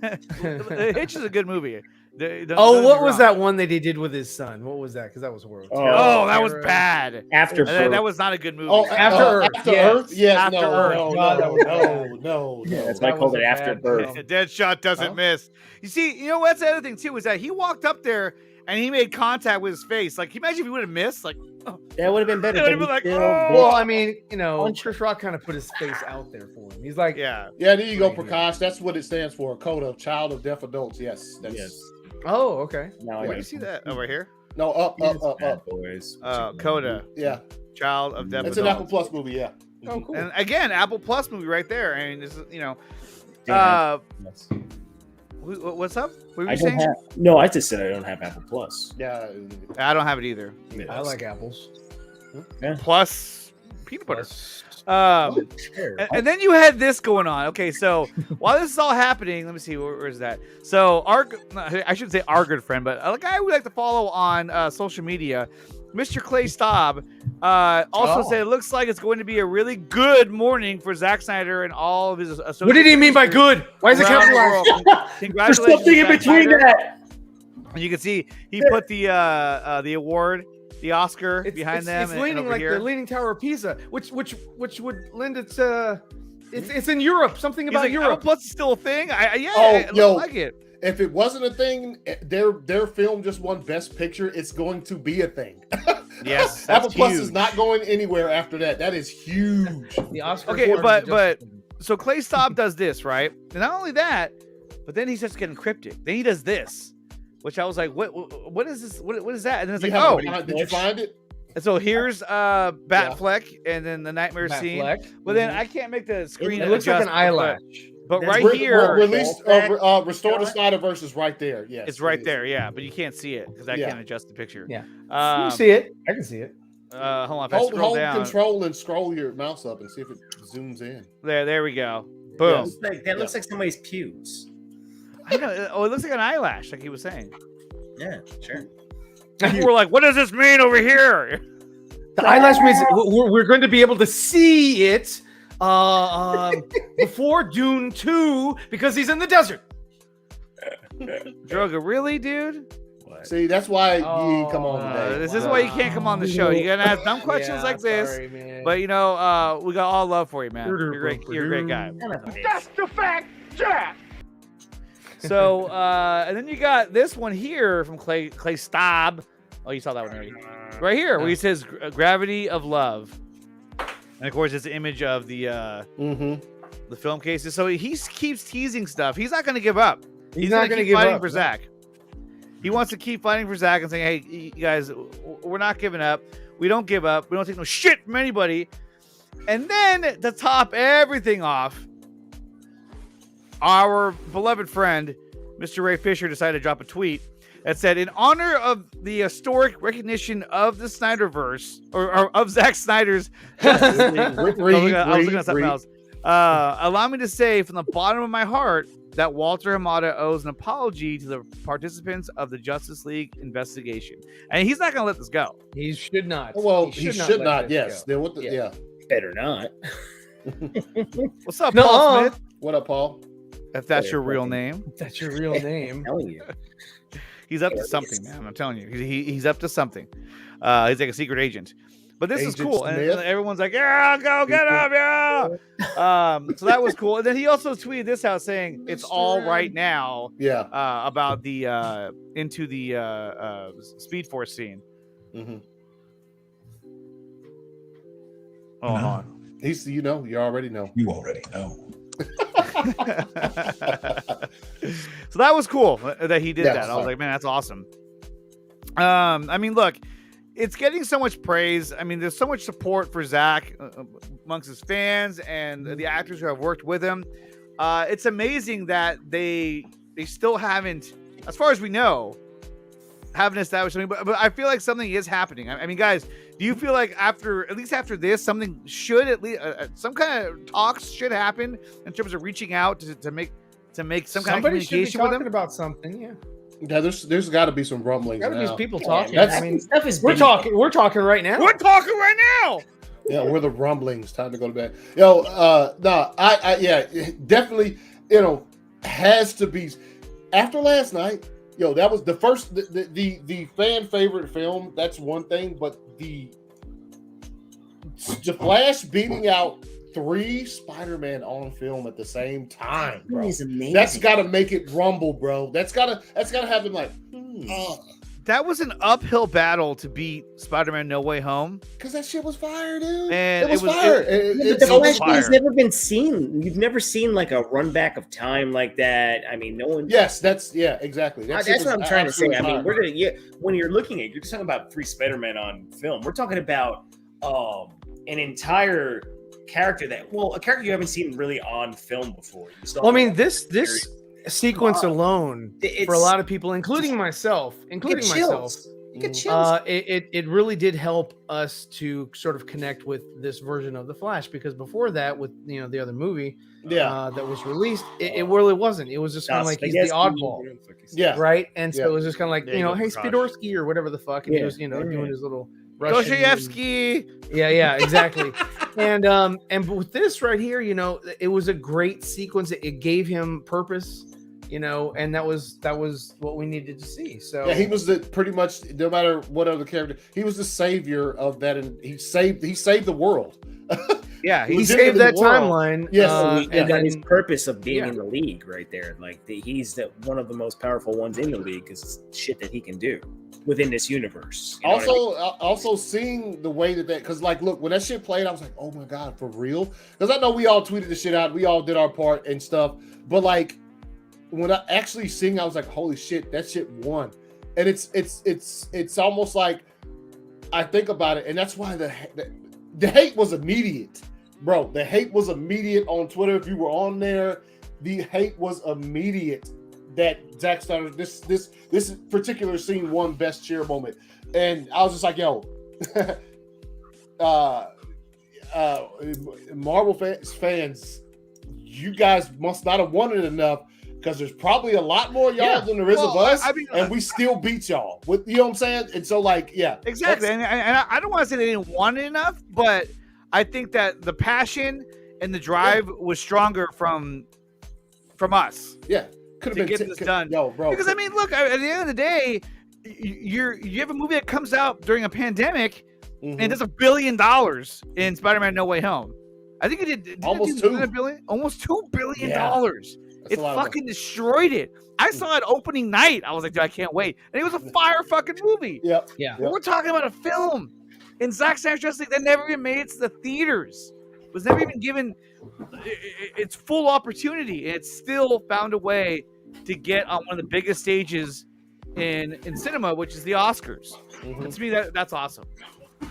Speaker 10: it was.
Speaker 1: Hitch is a good movie.
Speaker 2: What was that one that he did with his son? What was that? Because that was horrible.
Speaker 1: Oh, that was bad.
Speaker 9: After
Speaker 1: that was not a good movie.
Speaker 6: Oh, After Earth.
Speaker 1: After Earth.
Speaker 6: No.
Speaker 9: Yeah, that's why I called it After Birth.
Speaker 1: Deadshot doesn't miss. You see, you know what's the other thing too is that he walked up there and he made contact with his face. Like, imagine if he would have missed. Like,
Speaker 9: that would have been better.
Speaker 1: It would have been like,
Speaker 2: well, I mean, Chris Rock kind of put his face out there for him. He's like,
Speaker 6: yeah. There you go, Prakash. That's what it stands for. CODA, Child of Deaf Adults. Yes.
Speaker 2: Oh, okay.
Speaker 1: Where do you see that over here?
Speaker 6: No, up.
Speaker 9: Boys.
Speaker 1: CODA.
Speaker 6: Yeah.
Speaker 1: Child of Deaf
Speaker 6: It's
Speaker 1: Adults.
Speaker 6: an Apple Plus movie. Yeah.
Speaker 2: Oh, cool.
Speaker 1: And again, Apple Plus movie right there. I mean, this is what's up? What were you saying?
Speaker 9: I just said I don't have Apple Plus.
Speaker 6: Yeah.
Speaker 1: I don't have it either.
Speaker 2: I like apples.
Speaker 9: Yeah.
Speaker 1: Plus peanut butter. And then you had this going on. Okay, so while this is all happening, let me see, where is that? So I should say our good friend, but a guy we like to follow on social media, Mr. Clay Staub, also said it looks like it's going to be a really good morning for Zack Snyder and all of his associates.
Speaker 2: What did he mean by good? Why is it capitalized?
Speaker 1: Congratulations.
Speaker 9: There's something in between that.
Speaker 1: And you can see he put the award, the Oscar behind them.
Speaker 2: It's leaning like the Leaning Tower of Pisa, which would lend it to. It's in Europe. Something about Europe.
Speaker 1: Apple Plus is still a thing. I like it.
Speaker 6: If it wasn't a thing, their film just won Best Picture. It's going to be a thing.
Speaker 1: Yes,
Speaker 6: Apple Plus is not going anywhere after that. That is huge.
Speaker 2: The Oscar.
Speaker 1: Okay, but so Clay Staub does this, right? And not only that, but then he starts getting cryptic. Then he does this, which I was like, what is this? What is that? And then it's like,
Speaker 6: did you find it?
Speaker 1: And so here's Batfleck and then the nightmare scene. But then I can't make the screen.
Speaker 2: It looks like an eyelash.
Speaker 1: But right here,
Speaker 6: Restore the SnyderVerse is right there. Yes,
Speaker 1: it's right there. Yeah, but you can't see it because I can't adjust the picture.
Speaker 2: Yeah, you see it. I can see it.
Speaker 1: Hold on. If I scroll down,
Speaker 6: Control and scroll your mouse up and see if it zooms in.
Speaker 1: There we go. Boom.
Speaker 9: That looks like somebody's pubes.
Speaker 1: I know. Oh, it looks like an eyelash, like he was saying.
Speaker 9: Yeah, sure.
Speaker 1: People were like, "What does this mean over here?"
Speaker 2: The eyelash means we're going to be able to see it before Dune 2 because he's in the desert.
Speaker 1: Droga, really, dude?
Speaker 6: What? See, that's why you come on today.
Speaker 1: This is why you can't come on the show. You're gonna have dumb questions like this.
Speaker 2: Man.
Speaker 1: But we got all love for you, man. You're a great guy.
Speaker 7: That's the fact, Jack.
Speaker 1: So, and then you got this one here from Clay Staub. Oh, you saw that one already. Right here, where he says "Gravity of Love," and of course, it's an image of the film cases. So he keeps teasing stuff. He's not going to give up. He's not going to keep fighting for Zack. He wants to keep fighting for Zack and saying, "Hey, you guys, we're not giving up. We don't give up. We don't take no shit from anybody." And then to top everything off, our beloved friend, Mr. Ray Fisher, decided to drop a tweet that said, in honor of the historic recognition of the SnyderVerse, or of Zack Snyder's Justice League, I was looking at something else. Allow me to say from the bottom of my heart that Walter Hamada owes an apology to the participants of the Justice League investigation. And he's not going to let this go.
Speaker 2: He should not.
Speaker 6: Well, he should not. Yes. Then what?
Speaker 9: Better not.
Speaker 1: What's up, Paul Smith?
Speaker 6: What up, Paul?
Speaker 1: If that's your real name.
Speaker 2: If that's your real name.
Speaker 9: Hell yeah.
Speaker 1: He's up to something, man. I'm telling you, he's up to something. He's like a secret agent. But this is cool, and everyone's like, "Yeah, go get him, yeah!" So that was cool. And then he also tweeted this out saying, "It's all right now."
Speaker 6: Yeah.
Speaker 1: About the into the Speed Force scene.
Speaker 6: Mm-hmm.
Speaker 1: Hold on.
Speaker 6: He's, you already know.
Speaker 11: You already know.
Speaker 1: So that was cool that he did that. I was like, man, that's awesome. I mean, look. It's getting so much praise. I mean, there's so much support for Zack amongst his fans and the actors who have worked with him. It's amazing that they still haven't, as far as we know, haven't established something. But I feel like something is happening. I mean, guys, do you feel like at least after this, something should some kind of talks should happen in terms of reaching out to make some kind of communication with them
Speaker 2: about something? Yeah.
Speaker 6: Yeah, there's got to be some rumblings.
Speaker 2: Got to be people talking.
Speaker 6: I
Speaker 2: mean, we're talking right now.
Speaker 1: We're talking right now.
Speaker 6: Yeah, we're the rumblings. Time to go to bed. Definitely. Has to be after last night. That was the first the fan favorite film. That's one thing, but the Flash beating out 3 Spider-Man on film at the same time, bro.
Speaker 9: That is amazing.
Speaker 6: That's got to make it rumble, bro. That's got to have him like.
Speaker 1: That was an uphill battle to beat Spider-Man No Way Home.
Speaker 6: Because that shit was fire, dude.
Speaker 1: And
Speaker 6: it was fire.
Speaker 9: The Flash has never been seen. You've never seen like a run back of time like that. I mean, no one.
Speaker 6: Yes, exactly.
Speaker 9: That's what I'm trying to say. I mean, when you're looking at, you're talking about 3 Spider-Man on film. We're talking about an entire character a character you haven't seen really on film before.
Speaker 2: Well, I mean, this sequence alone for a lot of people, including myself, it really did help us to sort of connect with this version of the Flash, because before that, with the other movie that was released, it really wasn't. It was just kind of like he's the oddball, right? And so it was just kind of like hey Spidorsky or whatever the fuck, and he was doing his little
Speaker 1: Dostoevsky.
Speaker 2: Yeah, exactly. and with this right here, it was a great sequence. It gave him purpose, and that was what we needed to see. So
Speaker 6: he was pretty much, no matter what other character, he was the savior of that, and he saved the world.
Speaker 1: Yeah,
Speaker 2: he saved that timeline.
Speaker 9: Yes, and that his purpose of being in the league right there. Like he's one of the most powerful ones in the league because shit that he can do within this universe.
Speaker 6: Also seeing the way that because look, when that shit played, I was like, oh my god, for real? Because I know we all tweeted the shit out, we all did our part and stuff, but when I actually sing, I was like, holy shit, that shit won. And it's almost like I think about it, and that's why the hate was immediate, bro. The hate was immediate on Twitter. If you were on there, the hate was immediate that Zack Snyder, this particular scene won best cheer moment. And I was just like, yo, Marvel fans, you guys must not have wanted enough, because there's probably a lot more y'all than there is of us, and we still beat y'all. With, you know what I'm saying? And so,
Speaker 1: exactly. And I don't want to say they didn't want it enough, but I think that the passion and the drive was stronger from us.
Speaker 6: Yeah, could have been
Speaker 1: get this done,
Speaker 6: bro.
Speaker 1: Because I mean, look, at the end of the day, you have a movie that comes out during a pandemic and does $1 billion in Spider-Man No Way Home. I think it did
Speaker 6: almost
Speaker 1: $2 billion. It fucking destroyed it. I saw it opening night. I was like, dude, I can't wait. And it was a fire fucking movie.
Speaker 6: Yep.
Speaker 2: Yeah.
Speaker 1: But we're talking about a film in Zack Snyder's Justice League that never even made it to the theaters. It was never even given its full opportunity. And it still found a way to get on one of the biggest stages in cinema, which is the Oscars. And to me, that's awesome.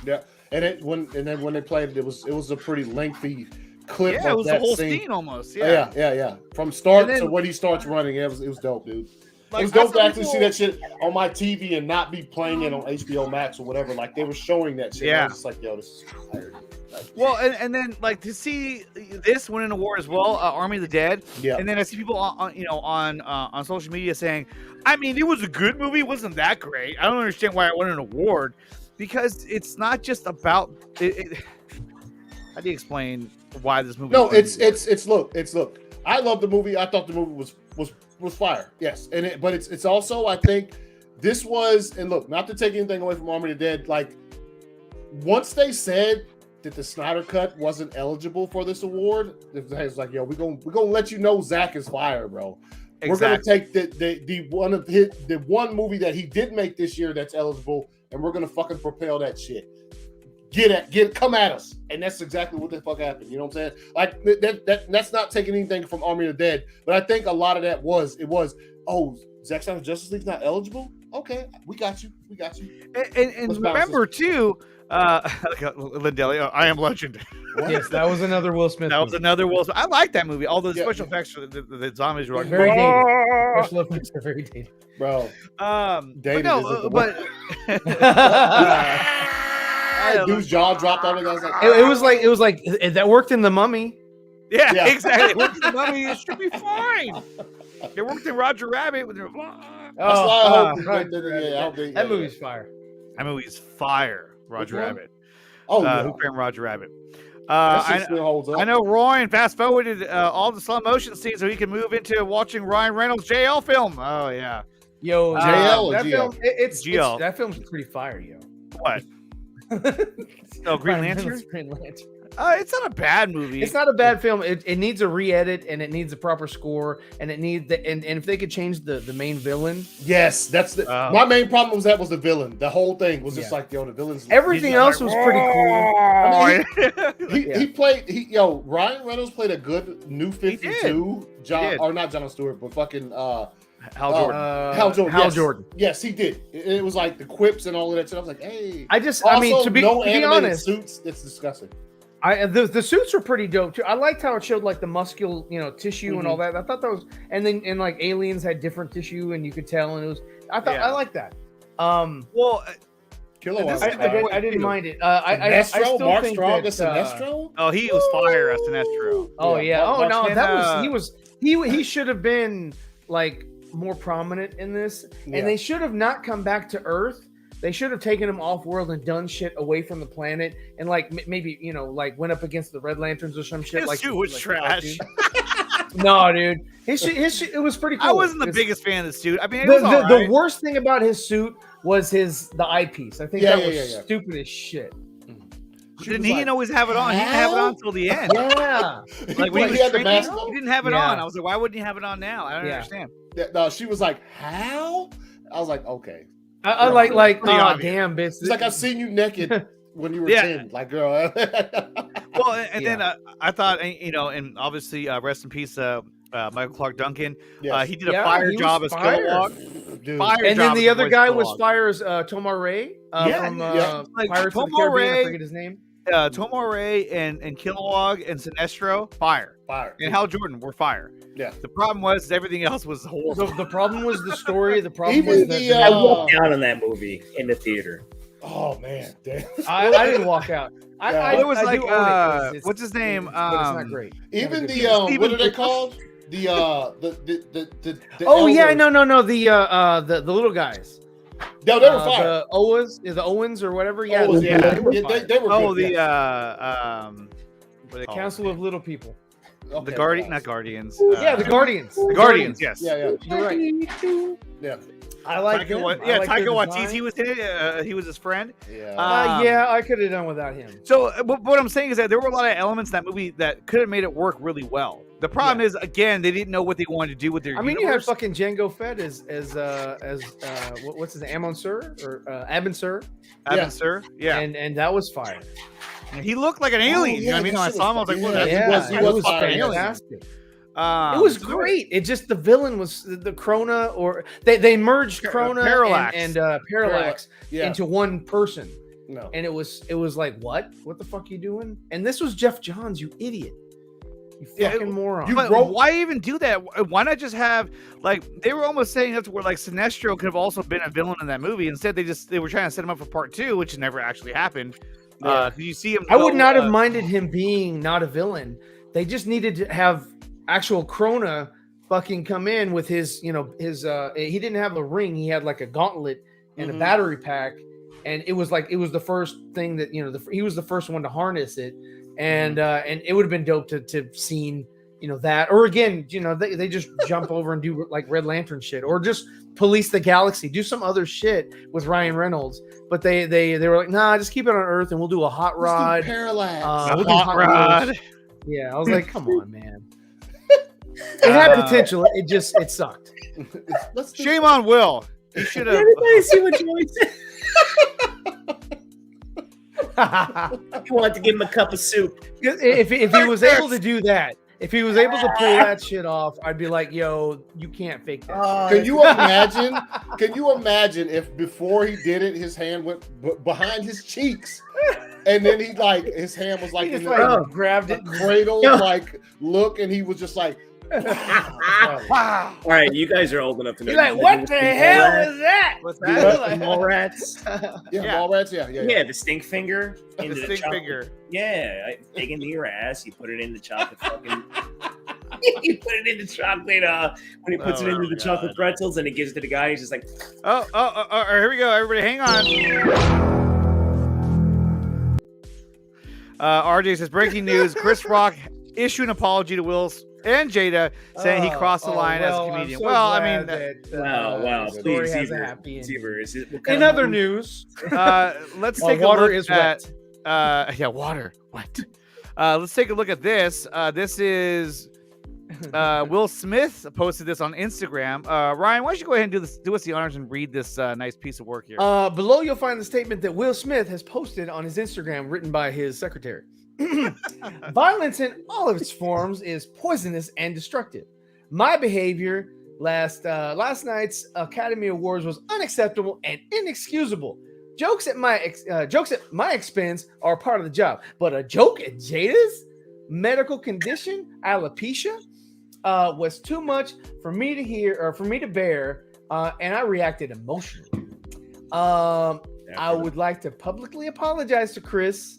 Speaker 6: Yeah. And then when they played it, it was a pretty lengthy clip.
Speaker 1: Yeah, it was
Speaker 6: that
Speaker 1: the whole
Speaker 6: scene
Speaker 1: almost.
Speaker 6: Yeah. From start to when he starts running, it was dope, dude. It was dope to actually see that shit on my TV and not be playing it on HBO Max or whatever. Like, they were showing that shit.
Speaker 1: Yeah.
Speaker 6: I was just like, yo, this is tired.
Speaker 1: Well, and then to see this win an award as well, Army of the Dead.
Speaker 6: Yeah.
Speaker 1: And then I see people on social media saying, I mean, it was a good movie. It wasn't that great. I don't understand why it won an award, because it's not just about it. How do you explain why this movie?
Speaker 6: No, it's look. I love the movie. I thought the movie was fire. Yes, but it's also, I think, this was, and look, not to take anything away from Army of the Dead, like once they said that the Snyder Cut wasn't eligible for this award, it's like, yo, we're gonna let you know Zack is fire, bro. Exactly. We're gonna take the one movie that he did make this year that's eligible, and we're gonna fucking propel that shit. Come at us, and that's exactly what the fuck happened. You know what I'm saying? Like that's not taking anything from Army of the Dead, but I think a lot of that was Zack Snyder's Justice League's not eligible. Okay, we got you.
Speaker 1: And remember too, Lindell, I Am Legend.
Speaker 2: Yes, that was another Will Smith.
Speaker 1: That was another Will Smith. I like that movie. All the special effects for the zombies were like
Speaker 2: very dated. Special effects are very dated,
Speaker 6: bro.
Speaker 1: Dated but
Speaker 6: dude's jaw dropped on it. I was like,
Speaker 2: it was like that worked in The Mummy.
Speaker 1: Yeah. Exactly. It worked in The Mummy. It should be fine. It worked in Roger Rabbit with their.
Speaker 2: That movie's fire.
Speaker 1: That movie's fire. Roger Rabbit.
Speaker 6: Oh,
Speaker 1: Who Framed Roger Rabbit? I know Roy fast forwarded all the slow motion scenes so he can move into watching Ryan Reynolds' JL film. Oh yeah,
Speaker 2: yo,
Speaker 6: JL
Speaker 2: that
Speaker 6: GL?
Speaker 2: film. It's
Speaker 1: GL.
Speaker 2: That film's pretty fire, yo.
Speaker 1: What? Green Lantern.
Speaker 2: Green Lantern.
Speaker 1: It's not a bad movie.
Speaker 2: It's not a bad film. It needs a re-edit and it needs a proper score and it needs and if they could change the main villain.
Speaker 6: Yes, that's my main problem was the villain. The whole thing was just like, yo, the villain's
Speaker 2: everything else was pretty cool.
Speaker 6: He played Ryan Reynolds played a good New 52 John Stewart, but fucking
Speaker 1: Hal Jordan.
Speaker 6: Hal Jordan. Yes, he did. It was like the quips and all of that shit. I was like, hey.
Speaker 2: To be honest,
Speaker 6: suits. It's disgusting.
Speaker 2: The suits were pretty dope too. I liked how it showed like the muscular, tissue and all that. I thought that was, and like aliens had different tissue and you could tell, and it was. I like that.
Speaker 6: Kilowog.
Speaker 2: I didn't mind it. I still
Speaker 6: Mark
Speaker 2: think
Speaker 6: Strong
Speaker 2: that,
Speaker 6: as Sinestro.
Speaker 1: Oh, he was fire as Sinestro.
Speaker 2: Oh yeah. He should have been like more prominent in this, and they should have not come back to Earth. They should have taken him off world and done shit away from the planet, and like maybe like went up against the Red Lanterns or some shit.
Speaker 1: His suit was trash.
Speaker 2: No, dude, his suit, it was pretty cool.
Speaker 1: I wasn't the biggest fan of the suit. I mean,
Speaker 2: the worst thing about his suit was the eyepiece. I think that was stupid as shit.
Speaker 1: Didn't he always have it on? He didn't have it on until the end.
Speaker 2: Yeah,
Speaker 1: like when he was training, he didn't have it on. I was like, why wouldn't he have it on now? I don't understand.
Speaker 6: No, she was like, how? I was like, okay.
Speaker 2: I damn, bitch.
Speaker 6: It's like I've seen you naked when you were 10, like girl.
Speaker 1: Well, and then I thought, and obviously, rest in peace, Michael Clark Duncan. Yes. He did a fire job as Kilowog.
Speaker 2: And then the other guy was fire as Tomar Ray from Pirates of the Caribbean. I forget his name.
Speaker 1: Tomar Ray and Kilowog and Sinestro, fire. And Hal Jordan were fire.
Speaker 6: Yeah.
Speaker 1: The problem was everything else was horrible.
Speaker 2: The problem was the story. The problem was
Speaker 9: I walked out on that movie in the theater.
Speaker 6: Oh man, damn.
Speaker 2: I didn't walk out.
Speaker 1: It was what's his name?
Speaker 2: It's not great.
Speaker 6: Even what are they called? The
Speaker 2: the little guys.
Speaker 6: No, they were fire.
Speaker 2: The Owens or whatever. Yeah,
Speaker 6: they were
Speaker 1: good.
Speaker 2: The Council of Little People.
Speaker 1: Okay, not Guardians.
Speaker 2: The Guardians.
Speaker 1: The Guardians, yes.
Speaker 6: Yeah.
Speaker 2: You're right.
Speaker 6: Yeah.
Speaker 2: I like him.
Speaker 1: Taika Waititi was in it. He was his friend.
Speaker 6: Yeah.
Speaker 2: I could have done without him.
Speaker 1: So, what I'm saying is that there were a lot of elements in that movie that could have made it work really well. The problem is, again, they didn't know what they wanted to do with their.
Speaker 2: I mean, you had fucking Django Fett as what's his name, Amon Sur or Abin Sur.
Speaker 1: Abin Sur, yeah,
Speaker 2: and that was fire.
Speaker 1: And he looked like an alien. You know what I mean? When I saw him, I was like, "Well,
Speaker 2: he was fantastic." It was great. It just the villain was the Krona, or they merged Krona and Parallax into one person.
Speaker 6: No,
Speaker 2: and it was like, what the fuck are you doing? And this was Jeff Johns, you idiot. You fucking moron.
Speaker 1: Why even do that? Why not just have, like, they were almost saying up to where, like, Sinestro could have also been a villain in that movie. Instead, they were trying to set him up for part 2, which never actually happened. You see him.
Speaker 2: I would not have minded him being not a villain. They just needed to have actual Krona fucking come in with his, he didn't have a ring. He had like a gauntlet and a battery pack. And it was the first thing that, he was the first one to harness it. And it would have been dope to seen that, or again, they just jump over and do like Red Lantern shit, or just police the galaxy, do some other shit with Ryan Reynolds. But they were like, nah, just keep it on Earth, and we'll do a hot rod.
Speaker 6: Parallax.
Speaker 2: We'll do hot rod. Yeah, I was like, come on, man. It had potential. It sucked.
Speaker 1: Shame on Will. He should have.
Speaker 9: Everybody see what Joey said. You want to give him a cup of soup.
Speaker 2: If he was able to do that, if he was able to pull that shit off, I'd be like, yo, you can't fake that.
Speaker 6: Can you imagine? Can you imagine if before he did it, his hand went behind his cheeks, and then his hand was like in the
Speaker 2: grabbed it,
Speaker 6: cradle, like look, and he was just like.
Speaker 9: Wow. All right, you guys are old enough to know.
Speaker 2: You're like, what the hell is that?
Speaker 1: What's that?
Speaker 9: Like, mall rats.
Speaker 6: Mall rats. Yeah.
Speaker 9: The stink finger.
Speaker 1: The stink finger.
Speaker 9: Yeah, dig into your ass. You put it in the chocolate fucking. You put it in the chocolate. When he puts it into the chocolate pretzels, and he gives it to the guy, he's just like,
Speaker 1: oh, here we go. Everybody, hang on. RJ says, breaking news: Chris Rock issued an apology to Will and Jada, saying he crossed the line as a comedian.
Speaker 2: Wow.
Speaker 9: Please,
Speaker 2: in other news,
Speaker 1: let's take a look at. Water. What? Let's take a look at this. This is Will Smith posted this on Instagram. Ryan, why don't you go ahead and do us the honors and read this nice piece of work here.
Speaker 2: Below, you'll find the statement that Will Smith has posted on his Instagram, written by his secretary. Violence in all of its forms is poisonous and destructive. My behavior last night's Academy Awards was unacceptable and inexcusable. Jokes at my expense are part of the job, but a joke at Jada's medical condition, alopecia, was too much for me to hear or for me to bear, and I reacted emotionally. I would like to publicly apologize to Chris.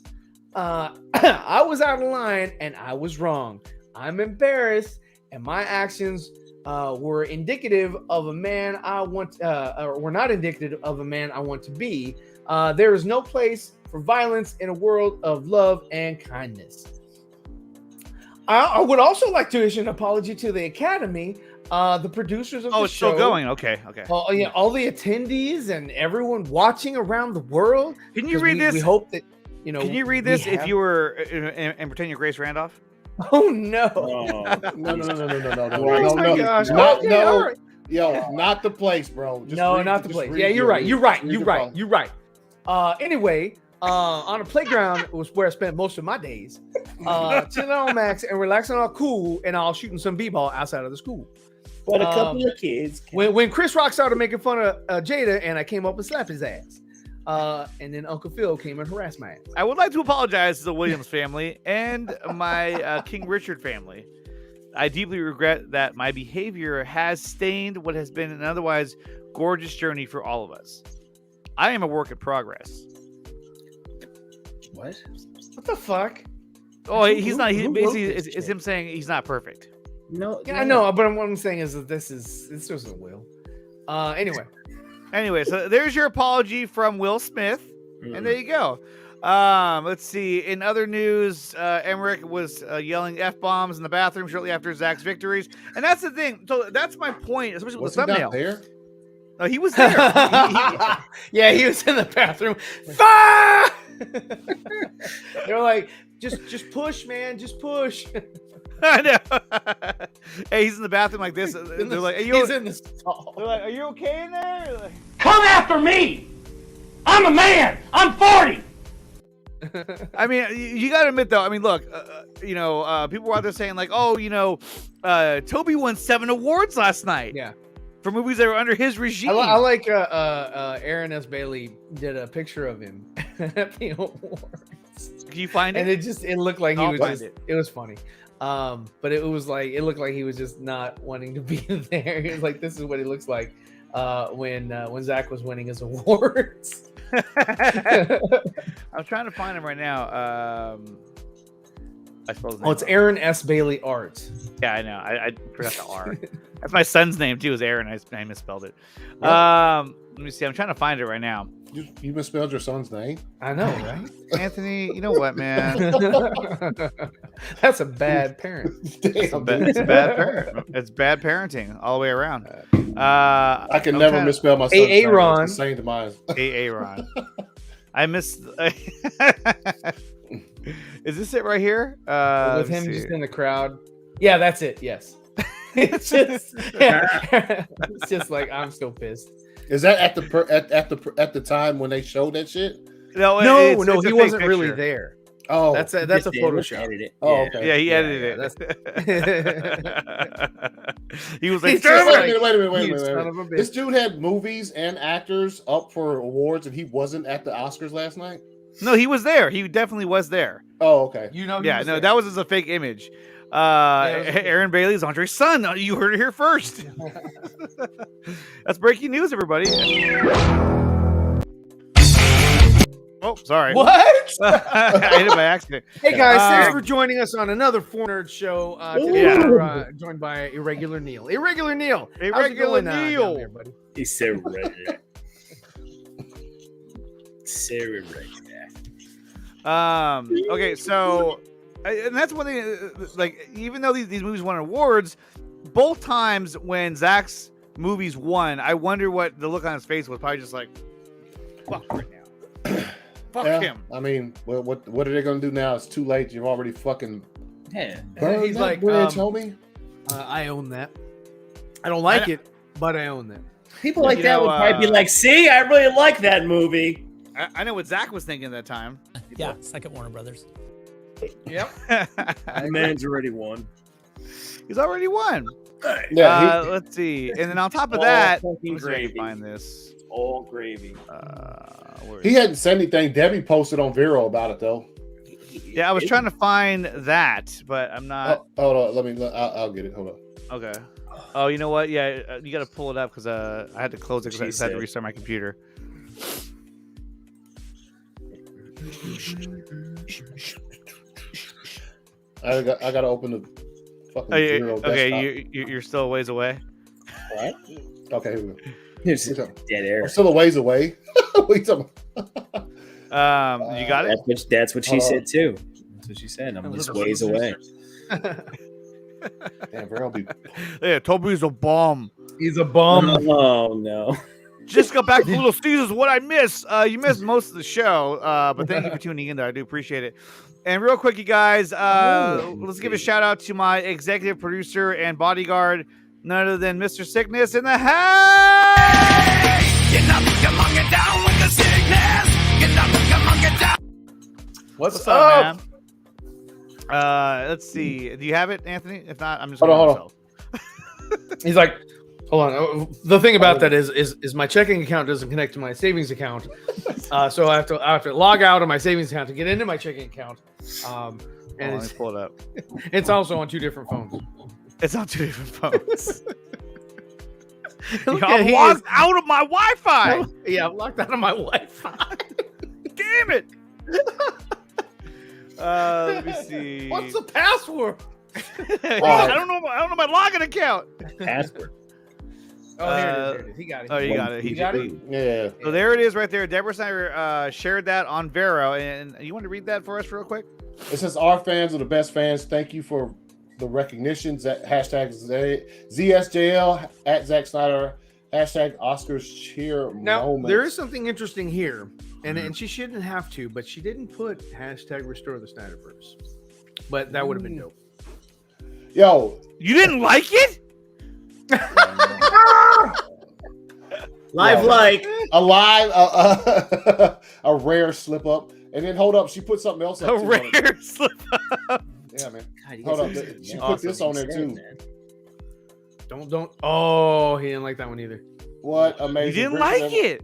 Speaker 2: I was out of line and I was wrong. I'm embarrassed, and my actions were indicative of a man I want, or were not indicative of a man I want to be. There is no place for violence in a world of love and kindness. I would also like to issue an apology to the Academy, the producers of the show. Oh,
Speaker 1: it's still going. Okay.
Speaker 2: All the attendees and everyone watching around the world.
Speaker 1: Can you read this?
Speaker 2: We hope that.
Speaker 1: Can you read this if you were and pretend you're Grace Randolph?
Speaker 2: Oh no!
Speaker 6: No!
Speaker 2: Oh my gosh!
Speaker 6: No! Yo, not the place, bro.
Speaker 2: Not the place. Yeah, you're right. You're right. Anyway, on a playground was where I spent most of my days, chilling on Max and relaxing all cool, and all shooting some b-ball outside of the school.
Speaker 9: But a couple of kids.
Speaker 2: When Chris Rock started making fun of Jada, and I came up and slapped his ass. And then Uncle Phil came and harassed my ass.
Speaker 1: I would like to apologize to the Williams family and my King Richard family. I deeply regret that my behavior has stained what has been an otherwise gorgeous journey for all of us. I am a work in progress.
Speaker 9: What?
Speaker 2: What the fuck?
Speaker 1: Oh, he's not. He basically is him saying he's not perfect.
Speaker 9: No.
Speaker 2: Yeah, I know, but what I'm saying is that this isn't Will.
Speaker 1: Anyway, so there's your apology from Will Smith, and there you go. Let's see. In other news, Emmerich was yelling F-bombs in the bathroom shortly after Zack's victories, and that's the thing. So that's my point, especially with the thumbnail.
Speaker 6: There?
Speaker 1: No, he was there.
Speaker 2: Yeah, he was in the bathroom. They were like, just push, man, just push.
Speaker 1: I know. Hey, he's in the bathroom like this. They're like,
Speaker 2: he's in the stall.
Speaker 1: They're like, are you okay in there? Like,
Speaker 11: come after me. I'm a man. I'm 40.
Speaker 1: I mean, you got to admit, though. I mean, look, people were out there saying like, oh, Toby won 7 awards last night.
Speaker 2: Yeah.
Speaker 1: For movies that were under his regime.
Speaker 2: I like Aaron S. Bailey did a picture of him at the awards.
Speaker 1: Can you find it?
Speaker 2: And it looked like he was it was funny. But it looked like he was just not wanting to be there. He was like, this is what he looks like when Zack was winning his awards.
Speaker 1: I'm trying to find him right now. I suppose.
Speaker 2: It's Aaron S. Bailey Art.
Speaker 1: Yeah, I know. I forgot the R. That's my son's name too. Is Aaron? I misspelled it.
Speaker 2: Yep.
Speaker 1: Let me see. I'm trying to find it right now.
Speaker 6: You misspelled your son's name.
Speaker 2: I know, right?
Speaker 1: Anthony, you know what, man?
Speaker 2: That's a bad parent.
Speaker 1: It's a bad parent. It's bad parenting all the way around.
Speaker 6: I can never misspell my son's name.
Speaker 2: Aaron.
Speaker 6: It's the same to mine.
Speaker 1: Aaron. I missed. Is this it right here?
Speaker 2: With him just in the crowd. Yeah, that's it. Yes. It's just like I'm still pissed.
Speaker 6: Is that at the time when they showed that shit?
Speaker 1: No,
Speaker 2: he wasn't really there.
Speaker 6: Oh,
Speaker 2: that's a Photoshop.
Speaker 6: Oh, okay.
Speaker 1: Yeah, he edited it. He was like,
Speaker 6: wait a minute. This dude had movies and actors up for awards, and he wasn't at the Oscars last night.
Speaker 1: No, he was there. He definitely was there.
Speaker 6: Oh, okay.
Speaker 1: That was just a fake image. Aaron Bailey is Andre's son. You heard it here first. That's breaking news, everybody. Oh, sorry.
Speaker 2: What?
Speaker 1: I hit it by accident.
Speaker 2: Hey guys, thanks for joining us on another Four Nerd Show. Today we're joined by Irregular Neil. Irregular Neil.
Speaker 1: Irregular Neil.
Speaker 2: There, buddy?
Speaker 9: He's so regular. So regular.
Speaker 1: Okay, so and that's one thing. Like, even though these movies won awards, both times when Zach's movies won, I wonder what the look on his face was. Probably just like, fuck right now. Fuck him.
Speaker 6: I mean, what are they gonna do now? It's too late. You've already fucking.
Speaker 9: Yeah.
Speaker 2: He's like,
Speaker 6: homie.
Speaker 2: I own that. I don't like it, but I own that.
Speaker 9: People like that would probably be like, "See, I really like that movie."
Speaker 1: I know what Zach was thinking at that time.
Speaker 12: Yeah, second Warner Brothers.
Speaker 1: Yep.
Speaker 9: The man's already won.
Speaker 1: He's already won.
Speaker 6: Yeah.
Speaker 1: Let's see. And then on top of that,
Speaker 9: fucking
Speaker 1: let me see if I can
Speaker 9: gravy.
Speaker 1: find this.
Speaker 9: All gravy.
Speaker 6: He hadn't said anything. Debbie posted on Vero about it though.
Speaker 1: Yeah, I was trying to find that, but I'm not.
Speaker 6: Hold on. I'll get it. Hold on.
Speaker 1: Okay. Oh, you know what? Yeah, you got to pull it up because I had to close it because I had to restart my computer.
Speaker 6: I got to open the fucking Vero desktop.
Speaker 1: Okay, you're still a ways away.
Speaker 6: What? Okay, here we go.
Speaker 9: There's dead air.
Speaker 6: I'm still a ways away. What are you talking
Speaker 1: about? You got it?
Speaker 9: That's what she said too. That's what she said. I'm just ways away.
Speaker 6: Damn, Vero be.
Speaker 1: Yeah, Toby's a bomb.
Speaker 2: He's a bum.
Speaker 9: Oh no.
Speaker 1: Just got back from Little Caesars. What I miss? You missed most of the show, but thank you for tuning in. There, I do appreciate it. And real quick, you guys, let's give a shout out to my executive producer and bodyguard, none other than Mr. Sickness in the house.
Speaker 2: What's up,
Speaker 1: man? Let's see. Do you have it, Anthony? If not, I'm just
Speaker 6: hold
Speaker 1: going
Speaker 2: on. He's like, hold on. The thing about that is my checking account doesn't connect to my savings account, so I have to log out of my savings account to get into my checking account. And
Speaker 1: let me pull it up.
Speaker 2: It's also on two different phones.
Speaker 1: It's on two different phones. I'm locked out of my Wi-Fi.
Speaker 2: Yeah, I'm locked out of my Wi-Fi.
Speaker 1: Damn it. Let me see.
Speaker 2: What's the password?
Speaker 1: I don't know my login account.
Speaker 9: Password.
Speaker 2: Oh, here it is. He got it.
Speaker 1: Oh, you got it.
Speaker 2: He got it.
Speaker 6: Yeah.
Speaker 1: So there it is, right there. Deborah Snyder shared that on Vero, and you want to read that for us, real quick?
Speaker 6: It says, "Our fans are the best fans. Thank you for the recognitions." Hashtag ZSJL at Zack Snyder. Hashtag Oscars cheer
Speaker 2: Now,
Speaker 6: moments.
Speaker 2: there is something interesting here, and she shouldn't have to, but she didn't put hashtag restore the SnyderVerse. But that would have been dope.
Speaker 6: Yo,
Speaker 1: you didn't like it?
Speaker 9: Live like
Speaker 6: a rare slip up, and then hold up, she put something else up.
Speaker 1: A rare slip up.
Speaker 6: Yeah, man.
Speaker 9: God,
Speaker 6: Hold up, she put this on there too.
Speaker 2: Don't. Oh, he didn't like that one either.
Speaker 6: What amazing!
Speaker 1: You didn't like it.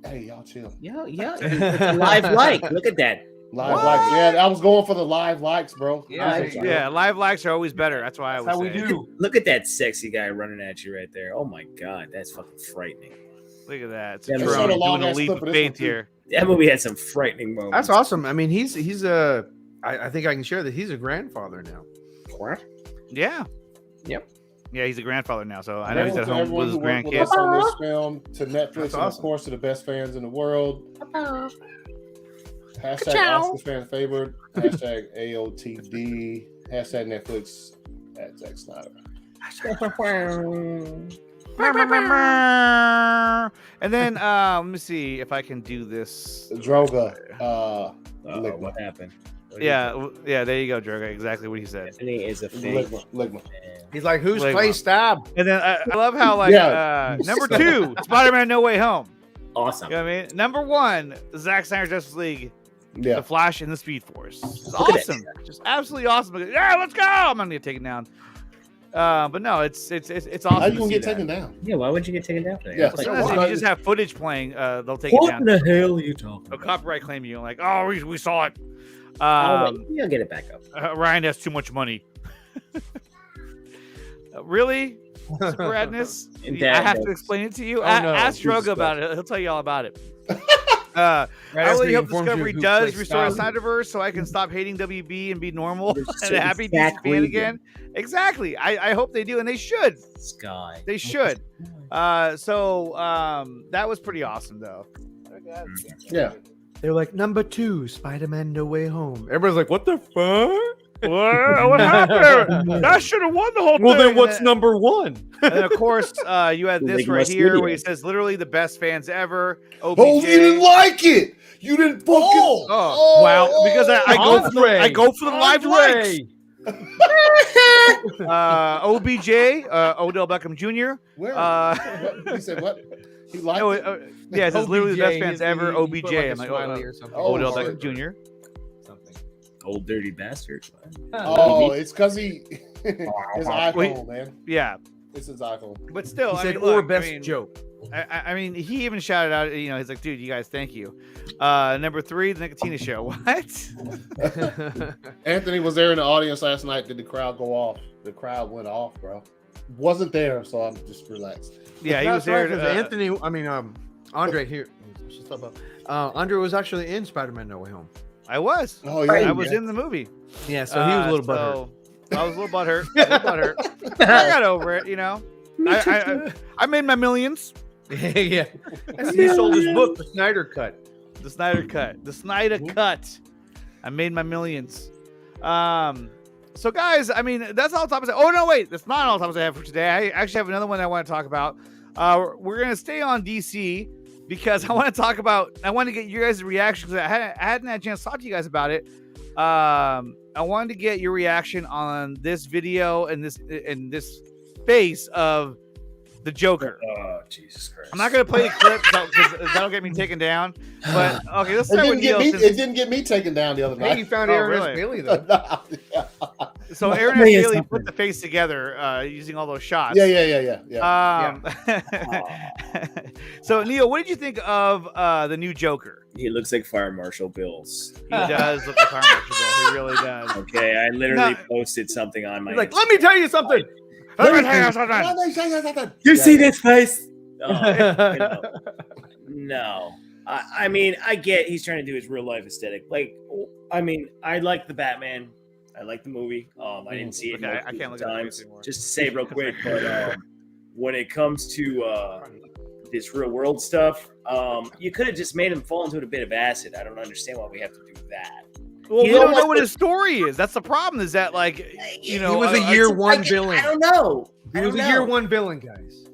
Speaker 6: Hey, y'all chill.
Speaker 9: Yeah. It's a live like. Look at that.
Speaker 6: Live likes. Yeah, I was going for the live likes, bro.
Speaker 1: Yeah, live likes are always better. That's why I was saying.
Speaker 9: Look at that sexy guy running at you right there. Oh my god, that's fucking frightening.
Speaker 1: Look at that. It's
Speaker 9: That
Speaker 1: doing a leap of faith here.
Speaker 9: That movie had some frightening moments.
Speaker 2: That's awesome. I mean, he's I think I can share that he's a grandfather now.
Speaker 9: What?
Speaker 1: Yeah.
Speaker 2: Yep.
Speaker 1: Yeah, he's a grandfather now, so I know he's at home
Speaker 6: everyone
Speaker 1: with his
Speaker 6: who worked with
Speaker 1: grandkids.
Speaker 6: us on this film, to Netflix,
Speaker 1: That's
Speaker 6: and
Speaker 1: awesome.
Speaker 6: of course to the best fans in the world. Hashtag
Speaker 1: Ciao.
Speaker 6: Oscar fan favorite. Hashtag AOTD. Hashtag Netflix at Zack Snyder.
Speaker 1: And then let me see if I can do this.
Speaker 6: Droga.
Speaker 9: What happened?
Speaker 1: Yeah, there you go, Droga. Exactly what he said.
Speaker 9: Anthony is a fake.
Speaker 6: Ligma.
Speaker 2: He's like, who's
Speaker 1: Ligma.
Speaker 2: face stab?
Speaker 1: And then I love how number 2, Spider-Man No Way Home.
Speaker 9: Awesome.
Speaker 1: You know what I mean? Number 1, Zack Snyder Justice League.
Speaker 6: Yeah.
Speaker 1: The Flash and the Speed Force. It's
Speaker 9: Look at
Speaker 1: awesome. Just absolutely awesome. Yeah, let's go. I'm not gonna take it down. But no, it's awesome.
Speaker 6: How you
Speaker 1: to
Speaker 6: gonna
Speaker 1: see
Speaker 6: get
Speaker 1: that.
Speaker 6: taken down?
Speaker 9: Yeah, why would you get taken down for that?
Speaker 6: Yeah.
Speaker 9: It's like,
Speaker 1: Sometimes if you just have footage playing, they'll take it
Speaker 9: what
Speaker 1: down.
Speaker 9: the hell are you talking
Speaker 1: They'll
Speaker 9: about?
Speaker 1: copyright claim you. Like, oh, we saw it.
Speaker 9: You'll get it back up.
Speaker 1: Ryan has too much money. Really? Super Radness? I have to explain it to you.
Speaker 2: Oh, no.
Speaker 1: Ask Droga about it. He'll tell you all about it.
Speaker 2: Right
Speaker 1: I really
Speaker 2: after he
Speaker 1: hope
Speaker 2: informs you
Speaker 1: Discovery
Speaker 2: who
Speaker 1: does
Speaker 2: plays
Speaker 1: restore
Speaker 2: Stab.
Speaker 1: SnyderVerse so I can stop hating WB and be normal and
Speaker 9: So
Speaker 1: a happy
Speaker 9: Zach
Speaker 1: DC fan
Speaker 9: Regan.
Speaker 1: again. Exactly. I hope they do, and they should.
Speaker 9: Sky.
Speaker 1: They should. So that was pretty awesome, though.
Speaker 6: Yeah.
Speaker 2: They're like, number 2, Spider-Man No Way Home. Everybody's like, what the fuck?
Speaker 1: What happened? That should have won the whole thing.
Speaker 2: Well, then what's number 1?
Speaker 1: And then, of course, you had this
Speaker 9: Ligma
Speaker 1: right here where he
Speaker 9: Studios.
Speaker 1: says literally the best fans ever. OBJ.
Speaker 6: Oh, you didn't like it. You didn't fucking.
Speaker 1: Oh, wow! Because I go for the live likes. OBJ, Odell Beckham Jr.
Speaker 6: Where? He said what? He liked it.
Speaker 1: Yeah, it says literally the best
Speaker 2: OBJ,
Speaker 1: fans ever.
Speaker 2: he put
Speaker 1: OBJ.
Speaker 2: like a
Speaker 1: I'm like,
Speaker 2: smiley or something.
Speaker 1: Odell
Speaker 6: shit.
Speaker 1: Beckham Jr.
Speaker 9: Old dirty bastard.
Speaker 6: Oh, it's because his iPhone, man.
Speaker 1: Yeah,
Speaker 6: It's his iPhone.
Speaker 1: but still,
Speaker 2: He
Speaker 1: I
Speaker 2: said,
Speaker 1: mean,
Speaker 2: or
Speaker 1: look,
Speaker 2: best
Speaker 1: I mean,
Speaker 2: joke.
Speaker 1: I mean, he even shouted out. You know, he's like, "Dude, you guys, thank you." Number 3, the Nicotina Show. What?
Speaker 6: Anthony was there in the audience last night. Did the crowd go off? The crowd went off, bro. Wasn't there, so I'm just relaxed.
Speaker 1: Yeah, he was there.
Speaker 2: Anthony, Andre here. Andre was actually in Spider-Man No Way Home.
Speaker 1: I was.
Speaker 6: Oh yeah,
Speaker 1: I was in the movie.
Speaker 2: Yeah, so he was a little butthurt.
Speaker 1: I was a little butthurt. I got over it, you know. I made my millions.
Speaker 2: Yeah. He sold his book, The Snyder Cut.
Speaker 1: The Snyder Cut. The Snyder Cut. I made my millions. So guys, I mean, that's all the topics. Oh no, wait, that's not all the topics I have for today. I actually have another one I want to talk about. We're gonna stay on DC because I want to get your guys' reaction because I hadn't had a chance to talk to you guys about it. I wanted to get your reaction on this video and this face of the Joker.
Speaker 9: Oh, Jesus Christ.
Speaker 1: I'm not going to play the clip because that'll get me taken down. But okay, let's start with Neil.
Speaker 6: It didn't get me taken down the other night.
Speaker 2: Hey, you found Aaron S. Bailey though.
Speaker 1: So Aaron and Bailey put the face together using all those shots.
Speaker 6: Yeah.
Speaker 1: So Neil, what did you think of the new Joker?
Speaker 9: He looks like Fire Marshal Bills.
Speaker 1: He does look like Fire Marshal Bill. He really does.
Speaker 9: Okay, I literally posted something on my.
Speaker 2: He's like, let me tell you something.
Speaker 9: You see this face? No. I mean, I get he's trying to do his real life aesthetic. Like, I mean, I like the Batman. I like the movie. I didn't see it
Speaker 1: I can't look at
Speaker 9: times.
Speaker 1: it anymore.
Speaker 9: Just to say real quick, but when it comes to this real world stuff, you could have just made him fall into a bit of acid. I don't understand why we have to do that.
Speaker 1: Well, we don't know what his story is. That's the problem. Is that like, you know,
Speaker 2: he was a year one villain.
Speaker 9: I don't know.
Speaker 2: He was a year one villain, guys.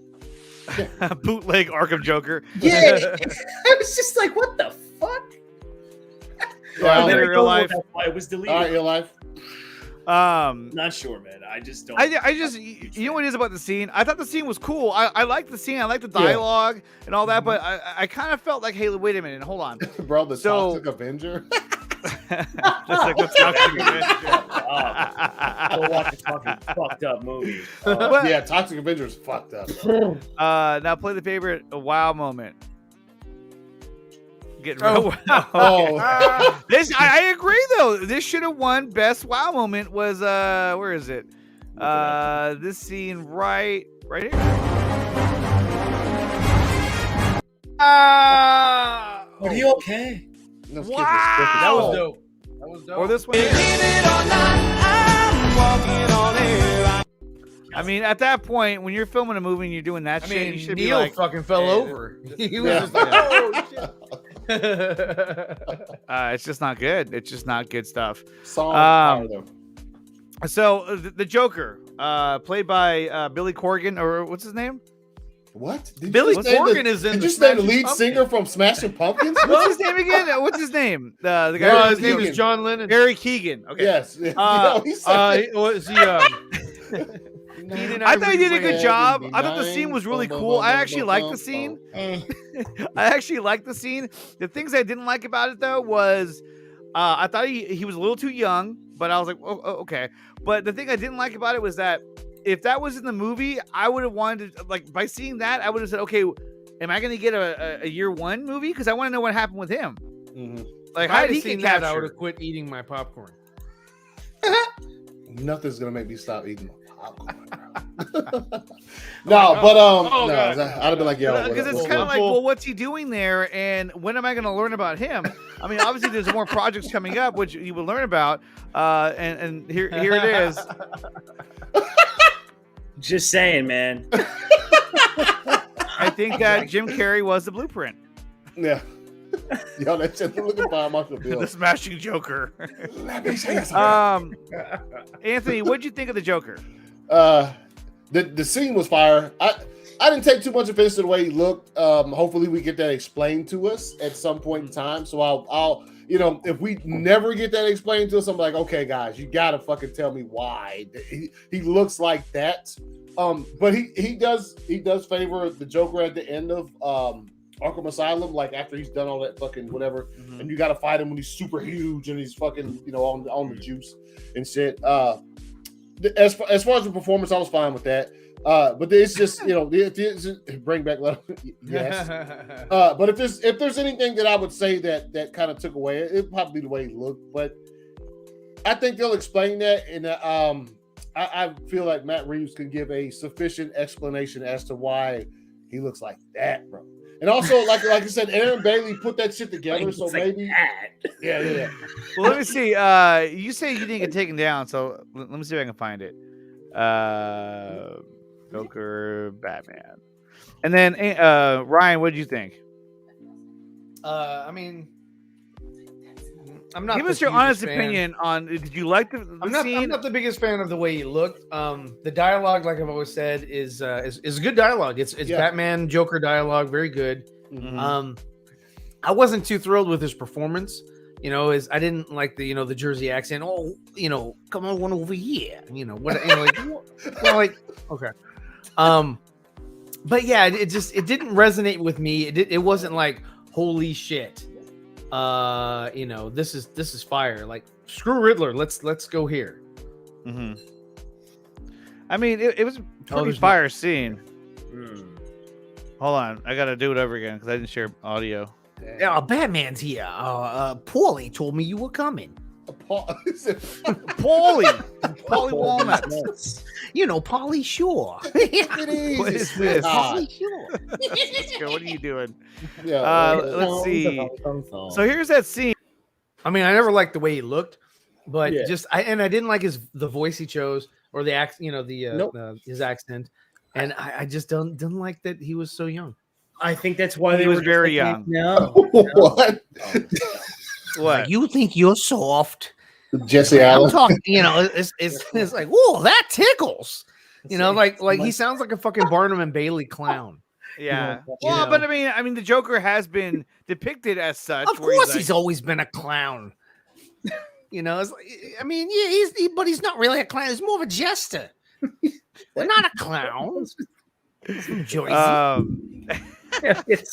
Speaker 1: Bootleg Arkham Joker.
Speaker 9: Yeah, I was just like, what the fuck?
Speaker 1: Yeah, in real life.
Speaker 9: Why it was deleted.
Speaker 6: All right, real life.
Speaker 9: Not sure, man. I just don't.
Speaker 1: I just, you know what it is about the scene? I thought the scene was cool. I like the scene. I like the dialogue and all that, but I kind of felt like, hey, wait a minute, hold on,
Speaker 6: bro. The Toxic Avenger.
Speaker 1: Just like the Toxic Avenger.
Speaker 9: Go watch a fucking fucked up movie.
Speaker 6: Yeah, Toxic Avenger is fucked up. Bro.
Speaker 1: Now play the favorite wow moment. Getting real wow. This I agree though. This should have won best wow moment. Was where is it? This scene right here.
Speaker 9: Are you okay?
Speaker 1: Wow,
Speaker 2: that was dope. That was dope.
Speaker 1: Or this one. I mean, at that point, when you're filming a movie and you're doing that shit, you should
Speaker 2: Neil
Speaker 1: be like,
Speaker 2: fucking fell over. He was just like, oh shit.
Speaker 1: It's just not good. It's just not good stuff.
Speaker 6: So
Speaker 1: the Joker, played by Billy Corgan, or what's his name?
Speaker 6: What?
Speaker 2: Billy Corgan is in.
Speaker 6: Did you say the lead singer from Smashing Pumpkins?
Speaker 1: What's his name again? What's his name? The guy.
Speaker 2: No, his name is John Lennon.
Speaker 1: Barry Keegan. Okay.
Speaker 6: Yes.
Speaker 2: Was he?
Speaker 1: I thought he did a good job. I thought the scene was really cool. I actually liked the scene. The things I didn't like about it though was I thought he was a little too young, but I was like, oh, okay. But the thing I didn't like about it was that if that was in the movie, I would have wanted to, like, by seeing that, I would have said, okay, am I going to get a year one movie? Because I want to know what happened with him.
Speaker 6: Mm-hmm.
Speaker 1: Like,
Speaker 2: If
Speaker 1: how
Speaker 2: I
Speaker 1: did
Speaker 2: had
Speaker 1: he
Speaker 2: seen
Speaker 1: get
Speaker 2: that,
Speaker 1: captured?
Speaker 2: I would have quit eating my popcorn.
Speaker 6: Nothing's gonna make me stop eating my popcorn.
Speaker 1: God.
Speaker 6: I'd have been like, yo,
Speaker 1: because it's kind of like, well, what's he doing there, and when am I going to learn about him? I mean, obviously, there's more projects coming up which you will learn about, and here it is.
Speaker 9: Just saying, man.
Speaker 1: I think that Jim Carrey was the blueprint.
Speaker 6: Yeah. Yo, that's just looking for Michael Bill.
Speaker 1: The Smashing Joker.
Speaker 6: Let me say something.
Speaker 1: Anthony, what'd you think of the Joker?
Speaker 6: The scene was fire. I didn't take too much offense to the way he looked. Hopefully we get that explained to us at some point in time. So I'll if we never get that explained to us, I'm like, okay, guys, you gotta fucking tell me why he looks like that. But he does favor the Joker at the end of Arkham Asylum, like after he's done all that fucking whatever, and you got to fight him when he's super huge and he's fucking on the juice and shit. As far as the performance, I was fine with that. But it's just bring back yes. But if there's anything that I would say that kind of took away, it'd probably be the way he looked. But I think they'll explain that, and I feel like Matt Reeves can give a sufficient explanation as to why he looks like that, bro. And also, like I said, Aaron Bailey put that shit together, so maybe. Yeah.
Speaker 1: Well, let me see. You say you didn't get taken down, so let me see if I can find it. Joker, Batman, and then Ryan, what did you think?
Speaker 2: I mean, I'm not.
Speaker 1: Give us your honest opinion on. Did you like the scene?
Speaker 2: I'm not the biggest fan of the way he looked. The dialogue, like I've always said, is good dialogue. It's Batman Joker dialogue, very good.
Speaker 1: Mm-hmm.
Speaker 2: I wasn't too thrilled with his performance. I didn't like the Jersey accent. Oh, come on over here. Okay. But yeah, it didn't resonate with me. It wasn't like, holy shit. This is fire. Like, screw Riddler. Let's go here.
Speaker 1: Mm-hmm. I mean, it was a pretty fire scene. Hold on, I gotta do it over again because I didn't share audio.
Speaker 2: Batman's here. Paulie told me you were coming.
Speaker 1: Paulie Walnuts.
Speaker 2: Paulie Shore.
Speaker 1: What is this?
Speaker 2: Paulie Shore.
Speaker 1: What are you doing?
Speaker 6: Let's
Speaker 1: see. So here's that scene.
Speaker 2: I mean, I never liked the way he looked, but I didn't like the voice he chose or the accent. His accent, and I just didn't like that he was so young.
Speaker 9: I think that's why
Speaker 1: he was very young.
Speaker 9: No.
Speaker 6: What?
Speaker 1: What?
Speaker 2: You think you're soft?
Speaker 6: Jesse Allen.
Speaker 2: I'm talking. It's like, whoa, that tickles. Like he sounds like a fucking Barnum and Bailey clown.
Speaker 1: Yeah. But I mean, the Joker has been depicted as such.
Speaker 2: Of course, he's always been a clown. It's like, but he's not really a clown. He's more of a jester. They're not a clown.
Speaker 9: Say,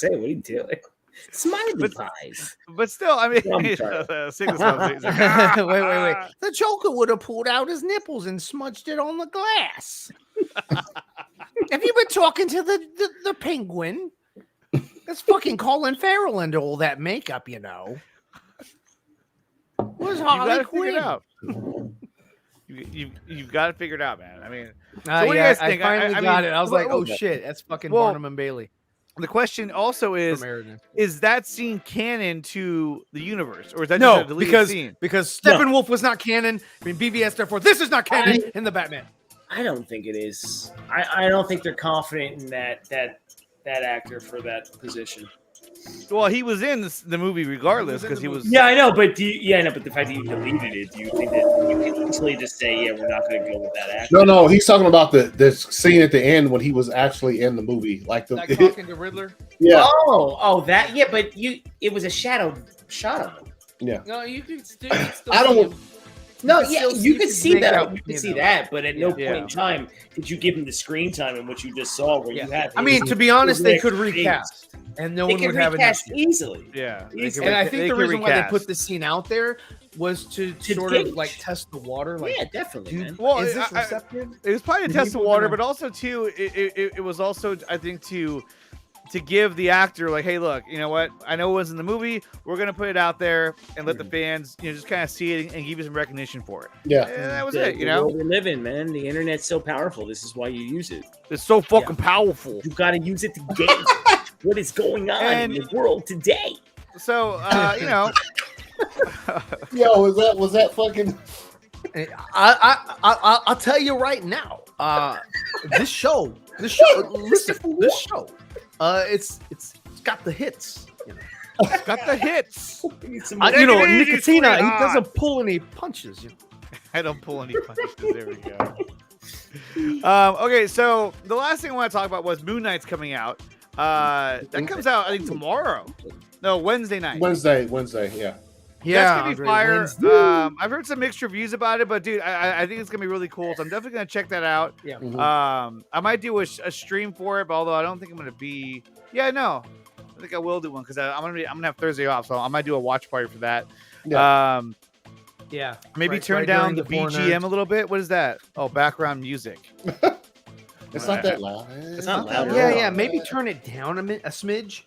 Speaker 9: what are you doing? Smiley pies.
Speaker 1: But still, I mean,
Speaker 2: wait. The Joker would have pulled out his nipples and smudged it on the glass. Have you been talking to the penguin? That's fucking Colin Farrell into all that makeup, Where's Harley Quinn?
Speaker 1: You've got it figured out, man. I mean,
Speaker 2: so what do you guys think? I finally got it. I was like, oh shit, that's fucking Barnum and Bailey.
Speaker 1: The question also is that scene canon to the universe, or is that
Speaker 2: no?
Speaker 1: Just a deleted scene?
Speaker 2: Because Steppenwolf was not canon. I mean, BVS, therefore, this is not canon in the Batman.
Speaker 9: I don't think it is. I don't think they're confident in that actor for that position.
Speaker 1: Well, he was in the movie regardless because he was.
Speaker 9: Yeah, I know, but but the fact that you deleted it, do you think that you can easily just say, yeah, we're not going to go with that actor?
Speaker 6: No, he's talking about the scene at the end when he was actually in the movie, like
Speaker 2: talking to Riddler.
Speaker 6: Yeah.
Speaker 9: Oh, that. Yeah, but it was a shadow shot of him.
Speaker 6: Yeah.
Speaker 2: No, you could still.
Speaker 6: I don't.
Speaker 9: No, yeah, you could see
Speaker 2: make
Speaker 9: that.
Speaker 2: out,
Speaker 9: You could see that, but at no point in time did you give him the screen time in what you just saw, where you had.
Speaker 2: I mean, to be honest, they could recast, and no one would have an issue.
Speaker 9: Easily.
Speaker 1: Yeah,
Speaker 2: and I think the reason why they put this scene out there was to sort of like test the water. Like,
Speaker 9: yeah, definitely. Man.
Speaker 1: Well,
Speaker 2: is this receptive?
Speaker 1: It was probably to test the water, but also too, it was also, I think, to give the actor like, hey, look, you know what? I know it was in the movie. We're gonna put it out there and let the fans, just kind of see it and give you some recognition for it.
Speaker 6: Yeah,
Speaker 1: and that was it.
Speaker 9: The world we live in, man. The internet's so powerful. This is why you use it.
Speaker 1: It's so fucking powerful.
Speaker 9: You got to use it to gauge what is going on in the world today.
Speaker 1: So,
Speaker 6: Yo, was that fucking?
Speaker 2: I'll tell you right now. This show. Listen, this show. It's got the hits.
Speaker 1: It's got the hits.
Speaker 2: Nicotina, he doesn't pull any punches.
Speaker 1: I don't pull any punches. There we go. Okay, so the last thing I want to talk about was Moon Knight's coming out. That comes out, I think, tomorrow. No, Wednesday night.
Speaker 6: Wednesday, yeah.
Speaker 1: That's gonna be fire. I've heard some mixed reviews about it, but dude, I think it's gonna be really cool. So I'm definitely gonna check that out.
Speaker 2: Yeah.
Speaker 1: I might do a stream for it, but although I don't think I'm gonna be. Yeah, no, I think I will do one because I'm gonna have Thursday off, so I might do a watch party for that.
Speaker 6: Yeah.
Speaker 2: Yeah.
Speaker 1: Maybe turn down the BGM a little bit. What is that? Oh, background music.
Speaker 6: It's not that loud.
Speaker 9: It's not loud.
Speaker 2: Yeah. Maybe turn it down a smidge.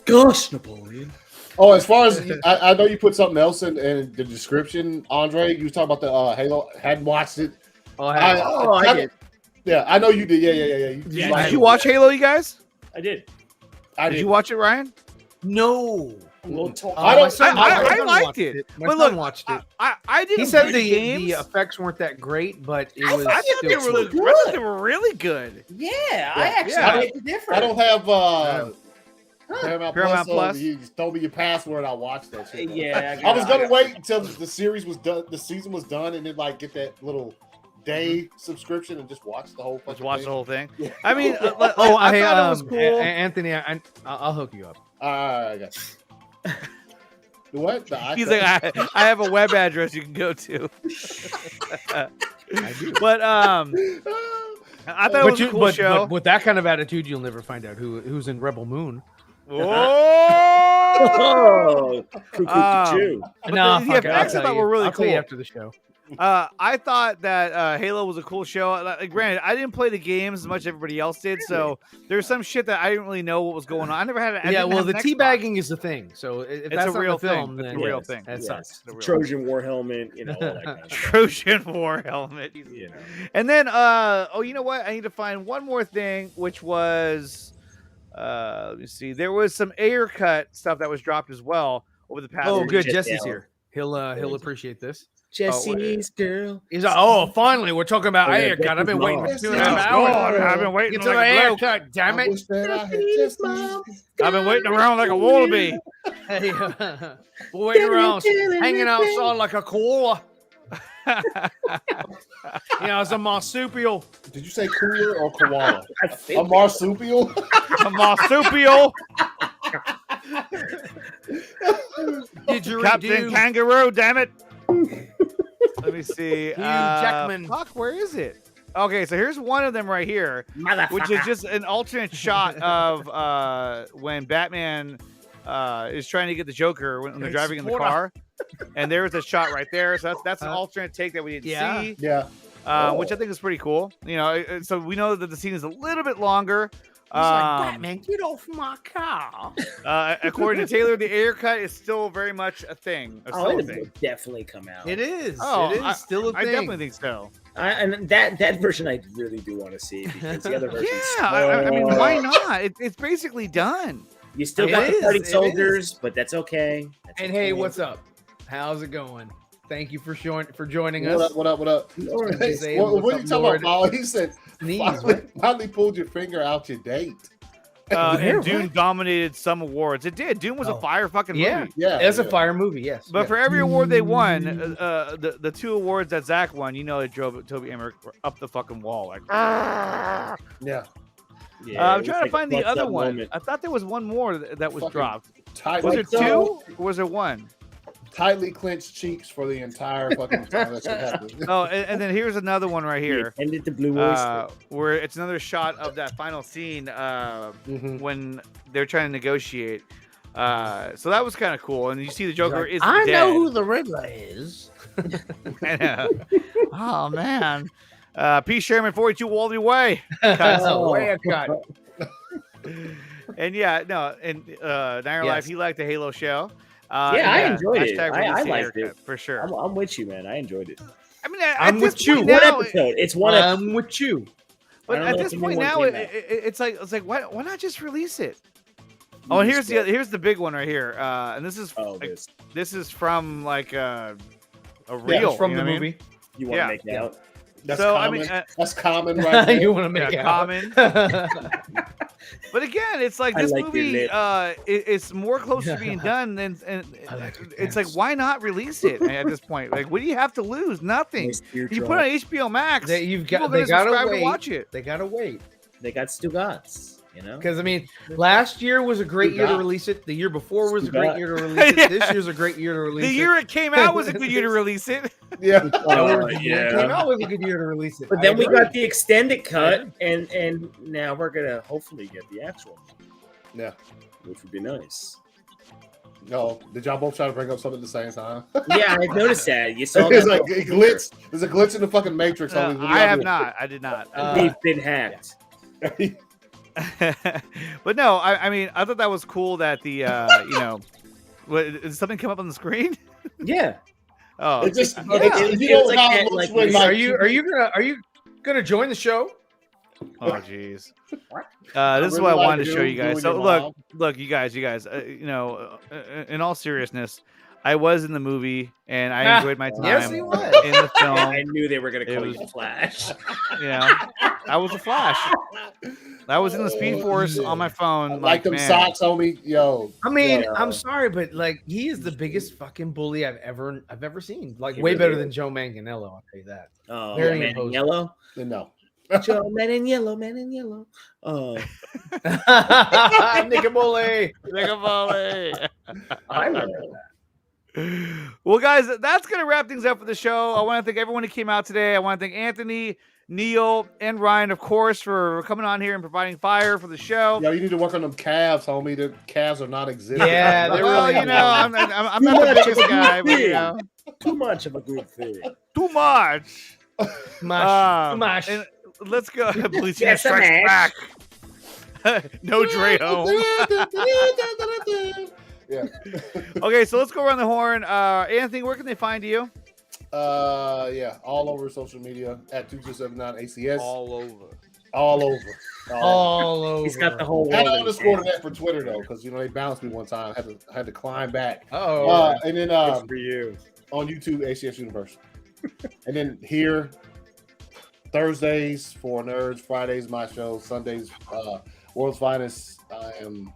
Speaker 9: Gosh, Napoleon.
Speaker 6: Oh, as far as I know, you put something else in the description, Andre. You was talking about the Halo. Hadn't watched it.
Speaker 2: I did.
Speaker 6: Yeah, I know you did. Yeah.
Speaker 1: Did you watch Halo, you guys?
Speaker 9: I did.
Speaker 1: Did you watch it, Ryan?
Speaker 2: No.
Speaker 9: We'll talk.
Speaker 1: I liked it.
Speaker 2: My
Speaker 1: But
Speaker 2: son
Speaker 1: look,
Speaker 2: watched it.
Speaker 1: I didn't.
Speaker 2: He said
Speaker 1: play
Speaker 2: the effects weren't that great, but it was.
Speaker 1: I thought they were really good.
Speaker 9: Yeah, I actually make the difference.
Speaker 6: I don't have
Speaker 1: Paramount Plus.
Speaker 6: You just told me your password. I watched that shit.
Speaker 9: Yeah,
Speaker 6: I was gonna wait until the series was done, the season was done, and then like get that little day subscription and just watch the whole.
Speaker 1: Just watch the whole thing.
Speaker 6: Yeah.
Speaker 1: I mean, I thought it was cool.
Speaker 2: Anthony, I'll hook you up.
Speaker 6: I got you. What?
Speaker 1: He's like, I have a web address you can go to.
Speaker 2: I do.
Speaker 1: But I thought it was a cool show.
Speaker 2: But with that kind of attitude, you'll never find out who's in Rebel Moon.
Speaker 1: Oh!
Speaker 2: No,
Speaker 1: the effects I thought were really
Speaker 2: I'll
Speaker 1: cool.
Speaker 2: tell you after the show.
Speaker 1: I thought that Halo was a cool show. Granted, I didn't play the games as much as everybody else did, so there's some shit that I didn't really know what was going on. I never had it.
Speaker 2: The teabagging is the thing. So if that's
Speaker 1: a real
Speaker 2: not the film,
Speaker 1: thing.
Speaker 2: then
Speaker 1: It's a real thing.
Speaker 2: That sucks.
Speaker 9: Trojan War helmet, all that kind of
Speaker 1: Trojan War helmet. And then, you know what? I need to find one more thing, which was, let me see. There was some Ayercut stuff that was dropped as well over the past.
Speaker 2: Oh, good. Jesse's here. He'll appreciate this.
Speaker 9: Jesse's girl.
Speaker 2: He's like, finally, we're talking about Ayercut. I've been waiting for 2.5 hours.
Speaker 1: I've been waiting
Speaker 2: for Ayercut, damn it.
Speaker 1: I've been waiting around like a wallaby.
Speaker 2: Waiting around, hanging outside like a koala. It's a marsupial.
Speaker 6: Did you say cooler or koala? A marsupial?
Speaker 1: A marsupial. Captain Kangaroo, damn it. Let me see.
Speaker 2: Jackman.
Speaker 1: Fuck, where is it? Okay, so here's one of them right here, which is just an alternate shot of when Batman is trying to get the Joker when they're driving in the car. And there's a shot right there. So that's an alternate take that we didn't see.
Speaker 6: Yeah.
Speaker 1: Which I think is pretty cool. So we know that the scene is a little bit longer.
Speaker 2: He's like, Batman, get off my car.
Speaker 1: According to Taylor, the Ayercut is still very much a thing.
Speaker 9: It will definitely come out.
Speaker 2: It is.
Speaker 1: Oh,
Speaker 2: it is still a thing.
Speaker 1: I definitely think so.
Speaker 9: And that version I really do want to see because the other version.
Speaker 1: Yeah, I mean, why not? It's basically done.
Speaker 9: You still got the party soldiers, but that's okay.
Speaker 2: And hey, what's up? How's it going? Thank you for joining us.
Speaker 6: What up? What are you talking about, Paul? He said, finally pulled your finger out your date.
Speaker 1: And Dune dominated some awards. It did. Dune was a fire fucking movie.
Speaker 2: Yeah, it's a fire movie. Yes,
Speaker 1: but for every award they won, the 2 awards that Zach won, they drove Toby Emmerich up the fucking wall. Like,
Speaker 6: yeah.
Speaker 1: I'm trying to find the other one. Moment. I thought there was one more that was dropped. Was it 2 or was it 1?
Speaker 6: Tightly clenched cheeks for the entire fucking time that's happening.
Speaker 1: Oh, and then here's another one right here.
Speaker 9: Ended the blue oyster.
Speaker 1: Where it's another shot of that final scene when they're trying to negotiate. So that was kind of cool. And you see the Joker is dead.
Speaker 4: I know who the Riddler is.
Speaker 1: Oh man. P. Sherman 42 Wally Way.
Speaker 2: Ayercut.
Speaker 1: And Night Life, he liked the Halo show.
Speaker 9: I enjoyed it. I liked it
Speaker 1: for sure.
Speaker 9: I'm with you, man. I enjoyed it.
Speaker 1: I mean,
Speaker 2: I'm with you.
Speaker 9: One episode. It's one.
Speaker 2: I'm with you.
Speaker 1: But at this point now, it's like why not just release it? Oh, and here's the big one right here. And this is this is from like a reel
Speaker 2: from the movie.
Speaker 9: You want to make it out?
Speaker 6: That's common. That's common, right there.
Speaker 2: You want to make it
Speaker 1: common. But again, it's like this movie. It's more close to being done, and it's like, why not release it at this point? Like, what do you have to lose? Nothing. You put it on HBO Max.
Speaker 2: They gotta wait.
Speaker 1: To watch it.
Speaker 2: They gotta wait.
Speaker 9: They got Stugotz.
Speaker 2: Because I mean, last year was a great year to release it. The year before was a great year to release it. This year's a great year to release it.
Speaker 1: The year it came out was a good year to release it.
Speaker 6: Yeah,
Speaker 2: it came out was a good year to release it.
Speaker 9: But then we got the extended cut, and now we're gonna hopefully get the actual one.
Speaker 6: Yeah,
Speaker 9: which would be nice.
Speaker 6: No, did y'all both try to bring up something at the same time?
Speaker 9: Yeah, I noticed that. You saw
Speaker 6: it's like a glitch. There's a glitch in the fucking Matrix.
Speaker 1: I have not. I did not.
Speaker 9: We've been hacked.
Speaker 1: But no, I mean, I thought that was cool that the did something come up on the screen?
Speaker 9: Yeah.
Speaker 1: Oh,
Speaker 6: it just
Speaker 2: are you gonna join the show?
Speaker 1: Oh jeez. This is what I wanted to show you guys. So look, you guys. In all seriousness, I was in the movie and I enjoyed my time.
Speaker 2: Yes, he was
Speaker 1: in the film.
Speaker 9: I knew they were gonna call you Flash.
Speaker 1: I was a Flash. I was in the Speed Force on my phone.
Speaker 6: Like them socks, homie. Yo.
Speaker 2: I mean, I'm sorry, but like he is the biggest fucking bully I've ever seen. Like way better than Joe Manganiello. I'll tell you that.
Speaker 9: Oh, Manganiello?
Speaker 6: No.
Speaker 9: Joe Man in Yellow. Oh.
Speaker 2: Nicobole.
Speaker 9: I remember that.
Speaker 1: Well, guys, that's going to wrap things up for the show. I want to thank everyone who came out today. I want to thank Anthony, Neil, and Ryan, of course, for coming on here and providing fire for the show.
Speaker 6: Yo, you need to work on them calves, homie. The calves are not existing.
Speaker 2: Yeah, they're really.
Speaker 1: I'm not the biggest guy, but
Speaker 9: too much of a good thing.
Speaker 1: Too much.
Speaker 2: Mash.
Speaker 1: And let's go. Bleaching strikes back. No Dre home.
Speaker 6: Yeah.
Speaker 1: Okay, so let's go around the horn. Anthony, where can they find you?
Speaker 6: All over social media at 2279 ACS.
Speaker 1: All over.
Speaker 9: He's got the whole world.
Speaker 6: I had underscore that for Twitter though, because they bounced me one time. I had to climb back. And then
Speaker 9: for you
Speaker 6: on YouTube, ACS Universe. And then here Thursdays for Nerds, Fridays my show, Sundays World's Finest. I am,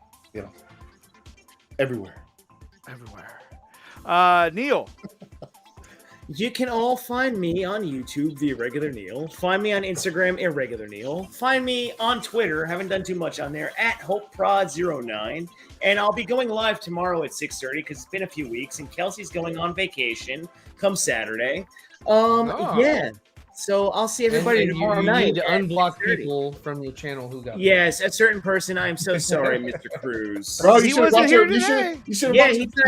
Speaker 6: everywhere.
Speaker 1: Neil.
Speaker 9: You can all find me on YouTube, The Irregular Neil. Find me on Instagram, Irregular Neil. Find me on Twitter, haven't done too much on there, at HopeProd09. And I'll be going live tomorrow at 6:30 because it's been a few weeks, and Kelsey's going on vacation come Saturday. Yeah. So I'll see everybody tomorrow night.
Speaker 2: You need to unblock people from your channel who got.
Speaker 9: Yes, a certain person. I'm so sorry, Mr. Cruz.
Speaker 6: Bro,
Speaker 1: he wasn't here today.
Speaker 9: He's not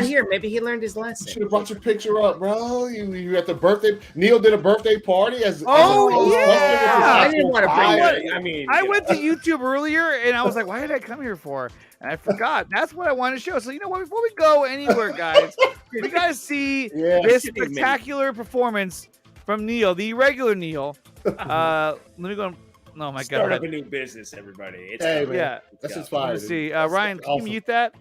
Speaker 9: here. Maybe he learned his lesson.
Speaker 6: You should have brought your picture up, bro. You at the birthday. Neil did a birthday party as.
Speaker 9: I didn't want to bring that.
Speaker 1: I went to YouTube earlier and I was like, why did I come here for? And I forgot. That's what I wanted to show. So you know what? Before we go anywhere, guys, we gotta see this spectacular performance from Neil, the irregular Neil. Let me go. Oh my God!
Speaker 9: Start up a new business, everybody.
Speaker 6: That's inspiring.
Speaker 1: Let's see. Ryan, can you mute that?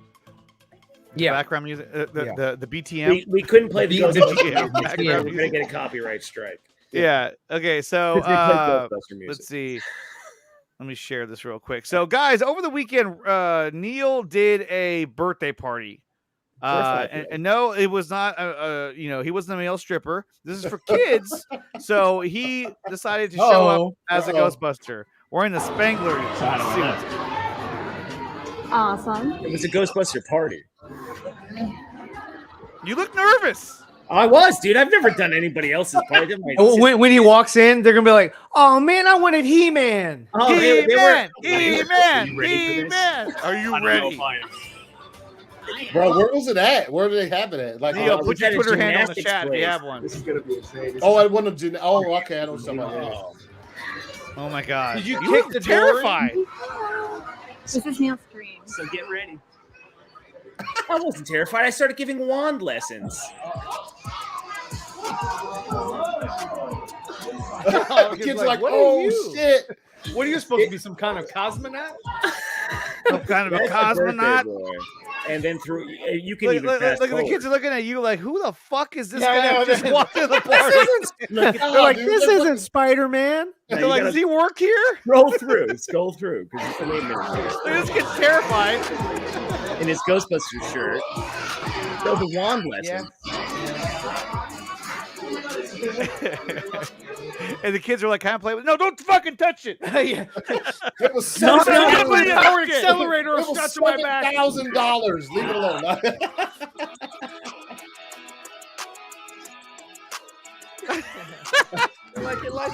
Speaker 1: background music, the BTM.
Speaker 9: We couldn't play the
Speaker 1: BGM
Speaker 9: Ghostbuster.
Speaker 1: background
Speaker 9: We're gonna
Speaker 1: music.
Speaker 9: get a copyright strike.
Speaker 1: Yeah. Okay. So
Speaker 9: Because they play Ghostbuster music.
Speaker 1: let's see. Let me share this real quick. So, guys, over the weekend, Neil did a birthday party. And no, it was not. He wasn't a male stripper. This is for kids. So he decided to show up as a Ghostbuster, wearing the Spangler suit.
Speaker 13: Awesome.
Speaker 9: It was a Ghostbuster party.
Speaker 1: You look nervous.
Speaker 9: I was, dude. I've never done anybody else's party.
Speaker 2: When he walks in, they're gonna be like, "Oh man, I wanted He-Man."
Speaker 9: Oh,
Speaker 1: He-Man, He-Man. Are you ready?
Speaker 6: Bro, where was it at? Where did they have it at? Like,
Speaker 1: Neil, put your Twitter handle in the chat if you have one.
Speaker 7: This is gonna be insane.
Speaker 6: Oh, I want to. Oh, okay. I know somebody.
Speaker 1: Oh my god!
Speaker 2: Did you
Speaker 1: kick
Speaker 2: the
Speaker 1: terrified?
Speaker 13: This is Neil's dream.
Speaker 9: So get ready. I wasn't terrified. I started giving wand lessons.
Speaker 6: The kids are like, oh shit.
Speaker 2: What are you supposed to be? Some kind of cosmonaut?
Speaker 1: Some kind of a cosmonaut?
Speaker 9: And then through you can even
Speaker 1: look,
Speaker 9: fast
Speaker 1: the
Speaker 9: forward.
Speaker 1: kids are looking at you like, who the fuck is this
Speaker 2: Yeah,
Speaker 1: guy just walked in the party?
Speaker 2: They're like, this isn't Spider-Man.
Speaker 1: They're like, does he work here?
Speaker 9: Scroll through, because
Speaker 1: This kid's terrified.
Speaker 9: in his Ghostbuster shirt. Throw the wand lesson.
Speaker 1: And the kids are like, "Can I play with?" No, don't fucking touch it.
Speaker 2: Yeah.
Speaker 6: It was
Speaker 1: No,
Speaker 6: $7,000.
Speaker 1: no, no, no, no.
Speaker 2: Accelerator
Speaker 6: It
Speaker 2: or
Speaker 6: was
Speaker 2: shot to my back.
Speaker 6: $7,000. Leave it alone.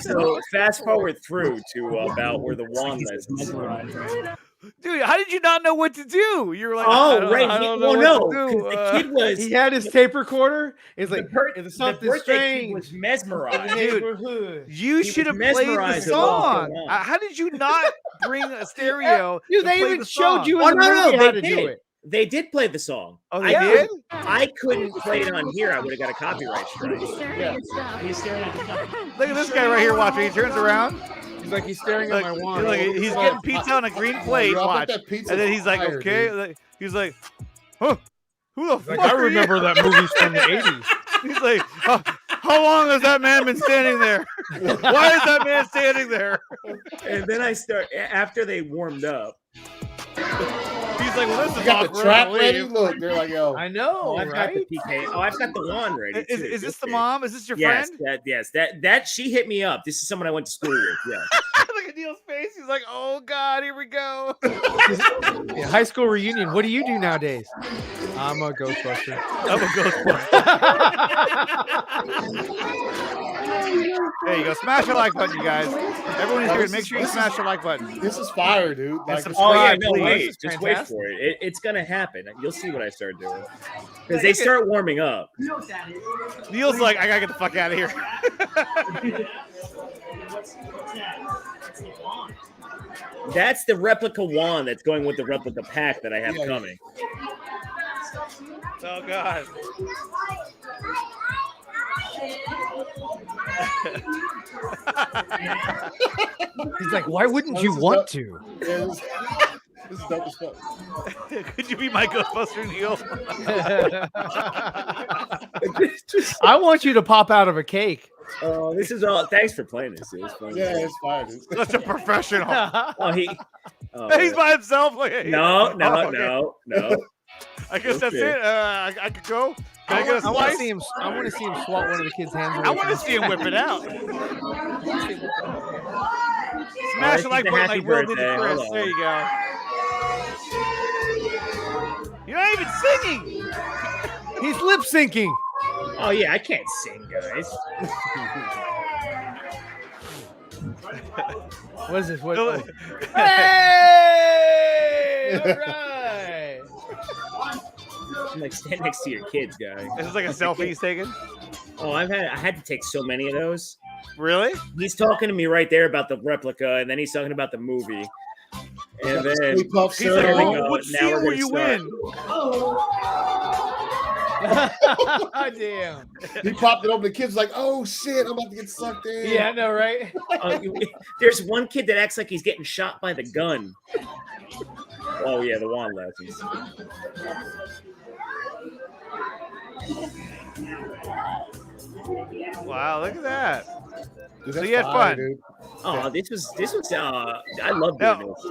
Speaker 9: So fast forward through to about where the wand lessons.
Speaker 1: Dude, how did you not know what to do? You were like,
Speaker 9: Oh, right.
Speaker 1: I don't know
Speaker 9: Well,
Speaker 1: what
Speaker 9: no,
Speaker 1: to do.
Speaker 9: 'cause the kid was.
Speaker 2: He had his tape recorder. It's like,
Speaker 9: the
Speaker 2: something
Speaker 9: birthday kid
Speaker 2: strange.
Speaker 9: was mesmerized.
Speaker 1: Dude, you
Speaker 9: He
Speaker 1: should have
Speaker 9: was
Speaker 1: played the
Speaker 9: mesmerized at what's
Speaker 1: song.
Speaker 9: going on.
Speaker 1: How did you not bring a stereo?
Speaker 2: Dude,
Speaker 1: to
Speaker 2: they
Speaker 1: play
Speaker 2: even
Speaker 1: the
Speaker 2: showed
Speaker 1: song?
Speaker 2: you
Speaker 9: Oh
Speaker 2: in the movie how to
Speaker 9: they
Speaker 2: do
Speaker 9: did.
Speaker 2: it.
Speaker 9: They did play the song.
Speaker 1: Oh, they did?
Speaker 9: I couldn't play it on here. I would have got a copyright strike.
Speaker 11: He's staring at the camera.
Speaker 1: Look at this guy right here watching. He turns around.
Speaker 2: He's like, he's staring
Speaker 1: Look,
Speaker 2: at my wand.
Speaker 1: look, he's getting pizza on a green plate.
Speaker 6: Bro, I bet
Speaker 1: Watch.
Speaker 6: that pizza's
Speaker 1: And then he's like,
Speaker 6: fire,
Speaker 1: okay.
Speaker 6: dude.
Speaker 1: He's like, huh? Who the fuck?
Speaker 2: Like, I
Speaker 1: are you?
Speaker 2: remember that movie's from the 80s.
Speaker 1: He's like, how long has that man been standing there? Why is that man standing there?
Speaker 9: And then I start after they warmed up.
Speaker 1: He's like, well, this
Speaker 6: You
Speaker 1: is
Speaker 6: got the
Speaker 1: awkward.
Speaker 6: trap
Speaker 1: I'll
Speaker 6: ready?
Speaker 1: leave.
Speaker 6: Look, they're like, yo.
Speaker 2: I know,
Speaker 9: I've
Speaker 2: right?
Speaker 9: got the PK. Oh, I've got the wand ready.
Speaker 1: Is
Speaker 9: too.
Speaker 1: this the
Speaker 9: Okay.
Speaker 1: mom? Is this your
Speaker 9: Yes,
Speaker 1: friend?
Speaker 9: that she hit me up. This is someone I went to school with. Yeah.
Speaker 1: Look at Neil's face. He's like, oh God, here we go.
Speaker 2: Yeah, high school reunion. What do you do nowadays? I'm a Ghostbuster.
Speaker 1: I'm a Ghostbuster. There you go. Smash the like button, you guys. Everyone is here. Make sure you smash the like button.
Speaker 6: This is fire, dude. Like,
Speaker 9: Oh yeah,
Speaker 1: subscribe,
Speaker 9: no
Speaker 1: please.
Speaker 9: wait,
Speaker 1: This is
Speaker 9: just wait
Speaker 1: fantastic.
Speaker 9: for it. It's gonna happen. You'll see what I start doing because they start warming up.
Speaker 1: Neil's like, I gotta get the fuck out of here.
Speaker 9: That's the replica wand that's going with the replica pack that I have coming.
Speaker 1: Oh God.
Speaker 2: He's like, why wouldn't you want to?
Speaker 6: Yeah, this is dope as fuck.
Speaker 1: Could you be my Ghostbuster, Neil?
Speaker 2: I want you to pop out of a cake.
Speaker 9: Oh, this is all. Thanks for playing this. It was fun.
Speaker 6: Yeah, it's fire, dude.
Speaker 1: Such a professional.
Speaker 9: Oh,
Speaker 1: He's by himself. Like,
Speaker 9: No.
Speaker 1: I guess that's
Speaker 9: Okay.
Speaker 1: it. I could go. Can I get a
Speaker 2: I want to
Speaker 1: slice?
Speaker 2: see him. I want to see him swat one of the kids' hands.
Speaker 1: I want to see him whip it out. Smash the like
Speaker 9: this is a
Speaker 1: button
Speaker 9: happy
Speaker 1: like Will did to
Speaker 9: birthday.
Speaker 1: Chris.
Speaker 9: Hold
Speaker 1: There you go. You're not even singing.
Speaker 2: He's lip syncing.
Speaker 9: Oh yeah, I can't sing, guys.
Speaker 2: What is this? What?
Speaker 1: No,
Speaker 2: Oh. Hey! All right.
Speaker 9: I'm like stand next to your kids, guy.
Speaker 1: Is this like a selfie he's taking?
Speaker 9: Oh, I had to take so many of those.
Speaker 1: Really?
Speaker 9: He's talking to me right there about the replica, and then he's talking about the movie. And then
Speaker 6: Stay puft,
Speaker 1: He's
Speaker 6: sir.
Speaker 1: like,
Speaker 9: Here we
Speaker 1: oh,
Speaker 9: go.
Speaker 1: what
Speaker 9: Now
Speaker 1: scene
Speaker 9: we're
Speaker 1: will
Speaker 9: gonna
Speaker 1: you
Speaker 9: start.
Speaker 2: Oh, damn.
Speaker 6: He popped it open. The kid's like, oh shit, I'm about to get sucked in.
Speaker 2: Yeah, I know, right?
Speaker 9: There's one kid that acts like he's getting shot by the gun. Oh yeah, the wand lessons.
Speaker 1: Wow, look at that.
Speaker 6: Dude,
Speaker 1: So
Speaker 6: that's
Speaker 1: you had
Speaker 6: fire,
Speaker 1: fun.
Speaker 6: dude.
Speaker 9: Oh, this was I love doing this.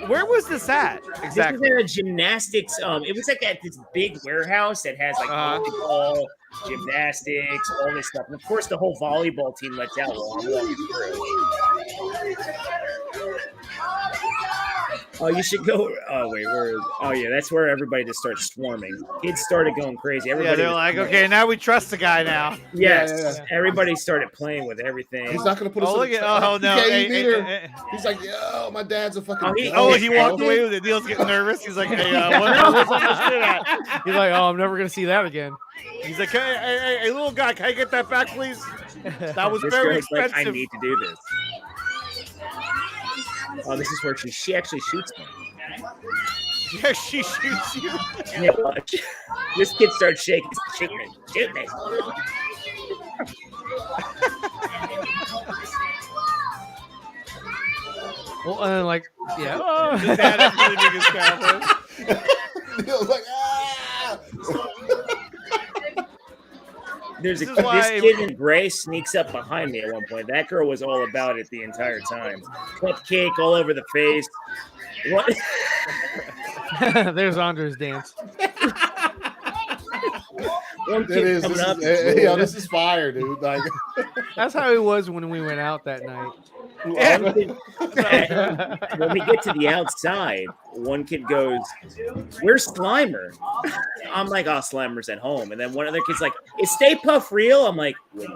Speaker 1: Where was this at exactly?
Speaker 9: This was at a gymnastics. It was like at this big warehouse that has like volleyball, gymnastics, all this stuff, and of course the whole volleyball team lets out while I'm walking through. Oh, you should go. Oh wait, where is? Oh yeah, that's where everybody just starts swarming. Kids started going crazy. Everybody
Speaker 1: they're like, okay, now we trust the guy now.
Speaker 9: Yes, everybody started playing with everything.
Speaker 6: He's not gonna put us.
Speaker 1: Oh, look at! Oh no!
Speaker 6: He's like, yo, my dad's a fucking.
Speaker 1: He walked away with it. Neil's getting nervous. He's like, hey, what's on the shit at?
Speaker 2: He's like, oh, I'm never gonna see that again.
Speaker 1: He's like, hey, little guy, can I get that back, please? That was very expensive.
Speaker 9: Like, I need to do this. Oh, this is where she actually shoots me.
Speaker 1: Yeah, she shoots you.
Speaker 9: Yeah, watch. This kid starts shaking. Shoot me. Shoot me.
Speaker 2: Well, and then like, yeah.
Speaker 1: Oh, his dad is really big as cowboy.
Speaker 6: Neil's like, ah.
Speaker 9: This kid in gray sneaks up behind me at one point. That girl was all about it the entire time. Cupcake all over the face. What?
Speaker 2: There's Andre's dance.
Speaker 6: This is fire, dude. Like,
Speaker 2: that's how it was when we went out that night.
Speaker 9: When we get to the outside, one kid goes, "Where's Slimer?" I'm like, "Oh, Slimer's at home." And then one other kid's like, "Is Stay Puft real?" I'm like, "Wait."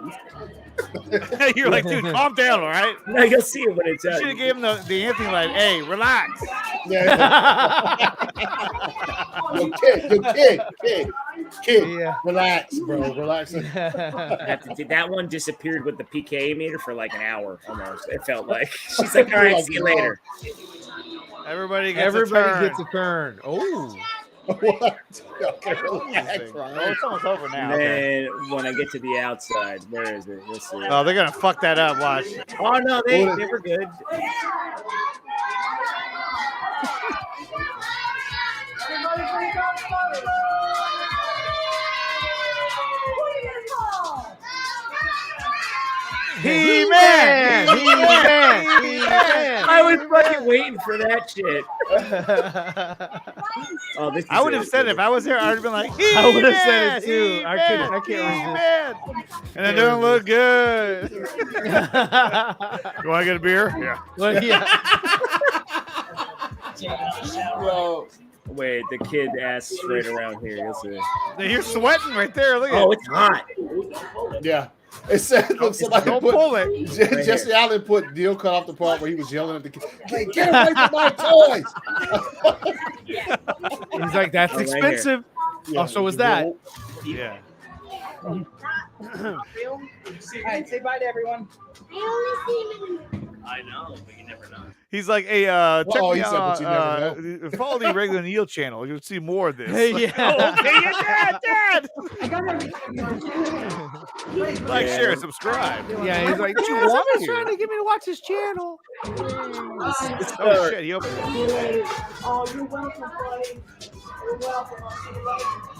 Speaker 1: You're like, dude, calm down, all right?
Speaker 9: No, you'll see it when it's out.
Speaker 1: You should have gave him the Anthony like, hey, relax.
Speaker 6: Kid, relax, bro, relax.
Speaker 9: That one disappeared with the PKA meter for like an hour almost. It felt like she's like, "All right, see you later."
Speaker 1: Everybody gets a
Speaker 2: turn. Oh.
Speaker 6: What? Okay,
Speaker 1: relax, it's almost over now.
Speaker 9: And then when I get to the outside, where is it? Let's see.
Speaker 1: Oh, they're gonna fuck that up. Watch.
Speaker 9: Oh no, they were good.
Speaker 1: He-Man!
Speaker 9: I was fucking waiting for that shit. Oh, this.
Speaker 1: I would have said it if I was there. I would have been like,
Speaker 2: I would have said it too. I can't resist.
Speaker 1: And it don't look good. You want to get a beer? Yeah.
Speaker 2: Well, yeah.
Speaker 6: Bro.
Speaker 9: Wait, the kid ass right around here. You'll see.
Speaker 1: You're sweating right there. Look at
Speaker 9: it. It's hot.
Speaker 6: Yeah. It said, look, somebody
Speaker 1: don't pull it.
Speaker 6: Jesse Allen put Neil cut off the part where he was yelling at the kid. Hey, get away from my toys.
Speaker 2: He's like, that's expensive.
Speaker 6: Yeah,
Speaker 2: oh, so was that.
Speaker 1: Yeah.
Speaker 14: All right, say bye to everyone.
Speaker 9: I know, but you never know.
Speaker 1: He's like, hey, check me out. Follow the regular Neil channel. You'll see more of this.
Speaker 2: Hey, yeah.
Speaker 1: Okay, yeah, Dad. Like, share, subscribe.
Speaker 2: Yeah, he's like,
Speaker 1: you
Speaker 2: want me trying to get me to watch his channel.
Speaker 1: Oh shit, he opened it.
Speaker 14: Oh, you're welcome, buddy. You're welcome.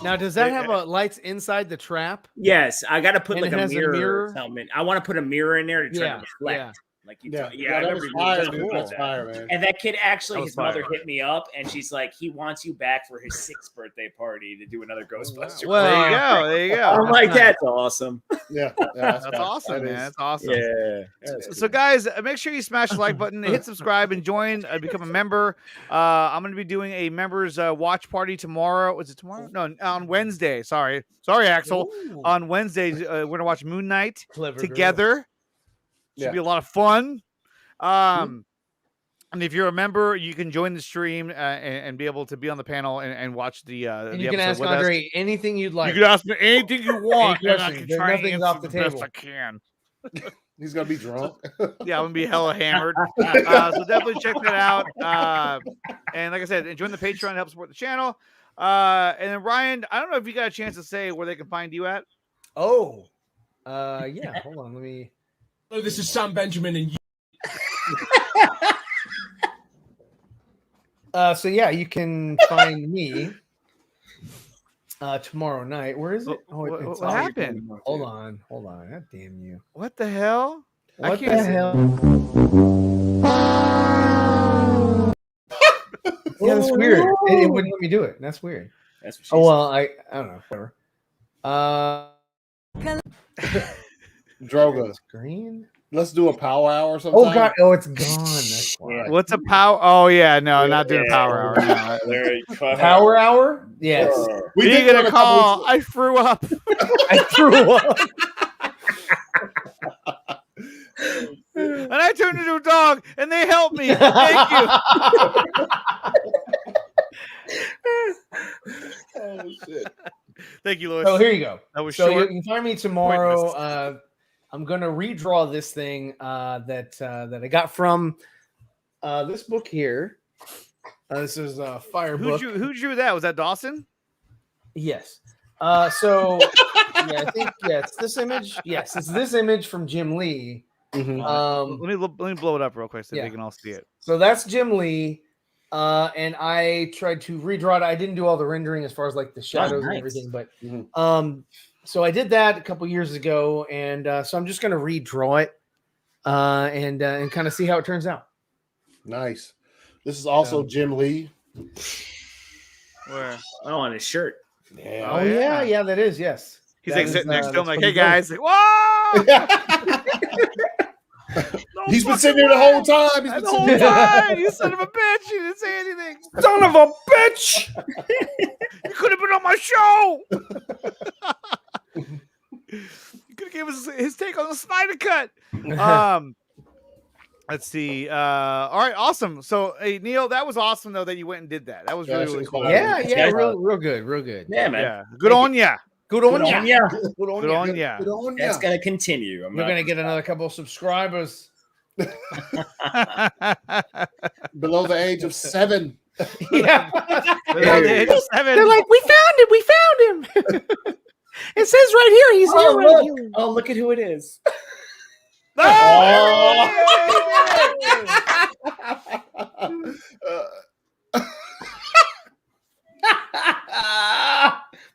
Speaker 2: Now, does that have lights inside the trap?
Speaker 9: Yes, I got to put
Speaker 2: And
Speaker 9: like
Speaker 2: it
Speaker 9: a
Speaker 2: has a
Speaker 9: mirror.
Speaker 2: mirror?
Speaker 9: Or something. I want to put a mirror in there to try to reflect.
Speaker 2: Yeah.
Speaker 9: Like you
Speaker 6: Yeah,
Speaker 9: I
Speaker 6: that
Speaker 9: remember
Speaker 6: was
Speaker 9: you
Speaker 6: fire,
Speaker 9: talking
Speaker 6: dude.
Speaker 9: about
Speaker 6: That's
Speaker 9: that.
Speaker 6: fire, man.
Speaker 9: And that kid actually,
Speaker 1: That was
Speaker 9: his mother
Speaker 1: fire.
Speaker 9: hit me up, and she's like, he wants you back for his 6th birthday party to do another Ghostbuster.
Speaker 1: Well, there you go. There you go.
Speaker 9: I'm like, that's awesome.
Speaker 6: Yeah,
Speaker 1: That's awesome, man. That's awesome.
Speaker 9: Yeah.
Speaker 1: So, guys, make sure you smash the like button, hit subscribe, and join. Become a member. I'm going to be doing a members watch party tomorrow. Was it tomorrow? No, on Wednesday. Sorry, Axel.
Speaker 2: Ooh.
Speaker 1: On Wednesday, we're going to watch Moon Knight
Speaker 2: Clever
Speaker 1: together. Should be a lot of fun. And if you're a member, you can join the stream and be able to be on the panel and watch the.
Speaker 2: And
Speaker 1: the
Speaker 2: you can
Speaker 1: episode
Speaker 2: ask
Speaker 1: with
Speaker 2: Andre anything you'd like.
Speaker 1: You can ask me anything you want,
Speaker 2: Any
Speaker 1: and I can
Speaker 2: questions.
Speaker 1: try and
Speaker 2: Nothing's
Speaker 1: answer
Speaker 2: off the
Speaker 1: the best
Speaker 2: table.
Speaker 1: I can.
Speaker 6: He's gonna be drunk.
Speaker 1: Yeah, I'm gonna be hella hammered. So definitely check that out. And like I said, join the Patreon to help support the channel. And then Ryan, I don't know if you got a chance to say where they can find you at.
Speaker 2: Oh, yeah. Hold on, let me.
Speaker 15: Hello, this is Sam Benjamin, and
Speaker 2: So yeah, you can find me tomorrow night. Where is it?
Speaker 1: What happened?
Speaker 2: Hold on. God damn you!
Speaker 1: What the hell?
Speaker 2: What the hell? Yeah, that's weird. It wouldn't let me do it. That's weird.
Speaker 9: That's what she
Speaker 2: I don't know. Whatever.
Speaker 6: Droga.
Speaker 2: Green.
Speaker 6: Let's do a power hour sometime.
Speaker 2: Oh god! Oh, it's gone. That's why.
Speaker 1: What's a power? Oh yeah, no, not doing a power hour. No.
Speaker 2: Power hour? Yes.
Speaker 1: We did get a call. I threw up.
Speaker 2: I threw up.
Speaker 1: And I turned into a dog, and they helped me. Thank you.
Speaker 6: Oh shit!
Speaker 1: Thank you, Louis.
Speaker 2: So here you go.
Speaker 1: That was
Speaker 2: so
Speaker 1: short.
Speaker 2: you can find me tomorrow. I'm gonna redraw this thing that I got from this book here. This is a fire book.
Speaker 1: Who drew that? Was that Dawson?
Speaker 2: Yes. So yeah, I think it's this image. Yes, it's this image from Jim Lee.
Speaker 1: Let me blow it up real quick so they can all see it.
Speaker 2: So that's Jim Lee. And I tried to redraw it. I didn't do all the rendering as far as like the shadows and everything, but so I did that a couple years ago, and so I'm just going to redraw it and kind of see how it turns out.
Speaker 6: Nice. This is also Jim Lee.
Speaker 1: Where?
Speaker 9: Oh, on his shirt.
Speaker 6: Yeah.
Speaker 2: Oh yeah, that is yes.
Speaker 1: He's
Speaker 2: that
Speaker 1: like sitting next to him, like,
Speaker 2: that's
Speaker 1: "Hey guys!" Like, whoa!
Speaker 6: He's been sitting here the whole time.
Speaker 1: The whole time, you son of a bitch! You didn't say anything.
Speaker 2: Son of a bitch!
Speaker 1: You could have been on my show. You could have gave us his take on the Snyder cut. Let's see. All right, awesome. So, hey, Neil, that was awesome though that you went and did that. That was really cool.
Speaker 2: Yeah, real good.
Speaker 9: Yeah, man.
Speaker 1: Yeah, good on ya.
Speaker 2: Good on ya.
Speaker 1: Good on ya.
Speaker 9: That's gonna continue.
Speaker 2: We're gonna get another couple of subscribers.
Speaker 6: Below the age of 7.
Speaker 2: Yeah.
Speaker 1: Below the age of 7.
Speaker 2: They're like, we found him. It says right here, he's here right here.
Speaker 9: Oh, look at who it is.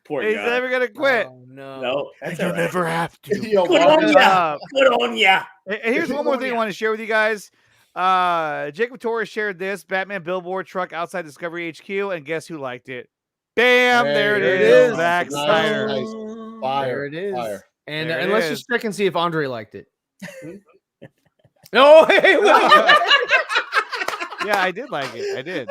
Speaker 9: Poor
Speaker 1: He's
Speaker 9: guy.
Speaker 1: never gonna quit.
Speaker 2: Oh, no.
Speaker 9: No, that's
Speaker 1: You'll
Speaker 9: all right.
Speaker 1: never have to.
Speaker 6: Yo,
Speaker 9: Good on ya. Good on ya.
Speaker 1: And here's one more thing I want to share with you guys. Jacob Torres shared this Batman billboard truck outside Discovery HQ, and guess who liked it? Bam!
Speaker 6: Hey,
Speaker 1: there it
Speaker 6: there it
Speaker 1: is.
Speaker 6: is.
Speaker 1: Zack
Speaker 6: Nice,
Speaker 1: Snyder.
Speaker 6: nice. Fire.
Speaker 2: There it is.
Speaker 6: Fire.
Speaker 2: And,
Speaker 1: There it
Speaker 2: let's
Speaker 1: is.
Speaker 2: just check and see if Andre liked it. No, hey,
Speaker 1: Yeah, I did like it. I did.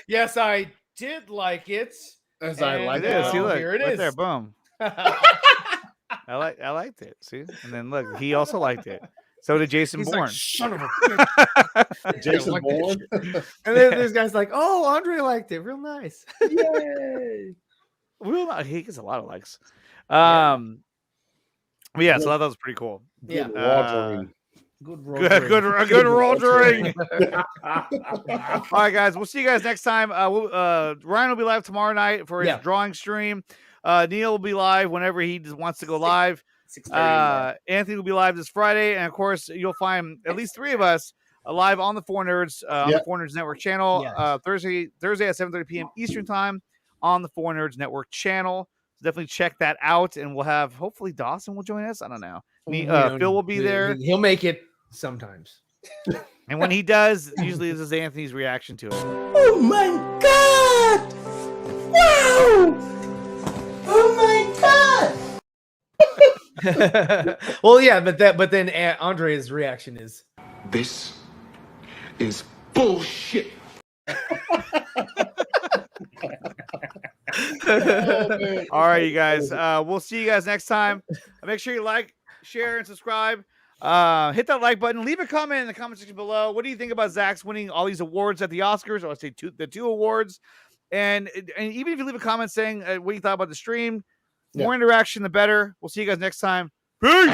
Speaker 2: yes, I did like it.
Speaker 6: As I like
Speaker 1: It is. See, look,
Speaker 2: here it
Speaker 1: right
Speaker 2: is.
Speaker 1: there. Boom. I liked it. See, and then look, he also liked it. So did Jason
Speaker 2: He's
Speaker 1: Bourne.
Speaker 2: like, son of a bitch.
Speaker 6: Jason
Speaker 2: Like
Speaker 6: Bourne.
Speaker 2: And then this guy's like, oh, Andre liked it. Real nice.
Speaker 1: Yay! He gets a lot of likes. But yeah, so that was pretty cool.
Speaker 2: Yeah.
Speaker 6: Good
Speaker 1: Good rogering. All right, guys. We'll see you guys next time. Ryan will be live tomorrow night for his drawing stream. Neil will be live whenever he wants to go live.
Speaker 9: 6:30.
Speaker 1: Anthony will be live this Friday, and of course, you'll find at least 3 of us live on the 4 Nerds on the 4 Nerds Network channel Thursday at 7:30 p.m. Eastern time on the 4 Nerds Network channel. So definitely check that out, and we'll have hopefully Dawson will join us. I don't know. Phil will be there.
Speaker 2: He'll make it sometimes.
Speaker 1: And when he does, usually this is Anthony's reaction to it.
Speaker 11: Oh my god! Wow! Oh my god!
Speaker 2: Well, yeah, but then Andre's reaction is,
Speaker 8: This is bullshit.
Speaker 1: All right, you guys. We'll see you guys next time. Make sure you like, share, and subscribe. Hit that like button. Leave a comment in the comment section below. What do you think about Zach's winning all these awards at the Oscars? Or let's say the 2 awards. And even if you leave a comment saying what you thought about the stream, more interaction, the better. We'll see you guys next time. Peace.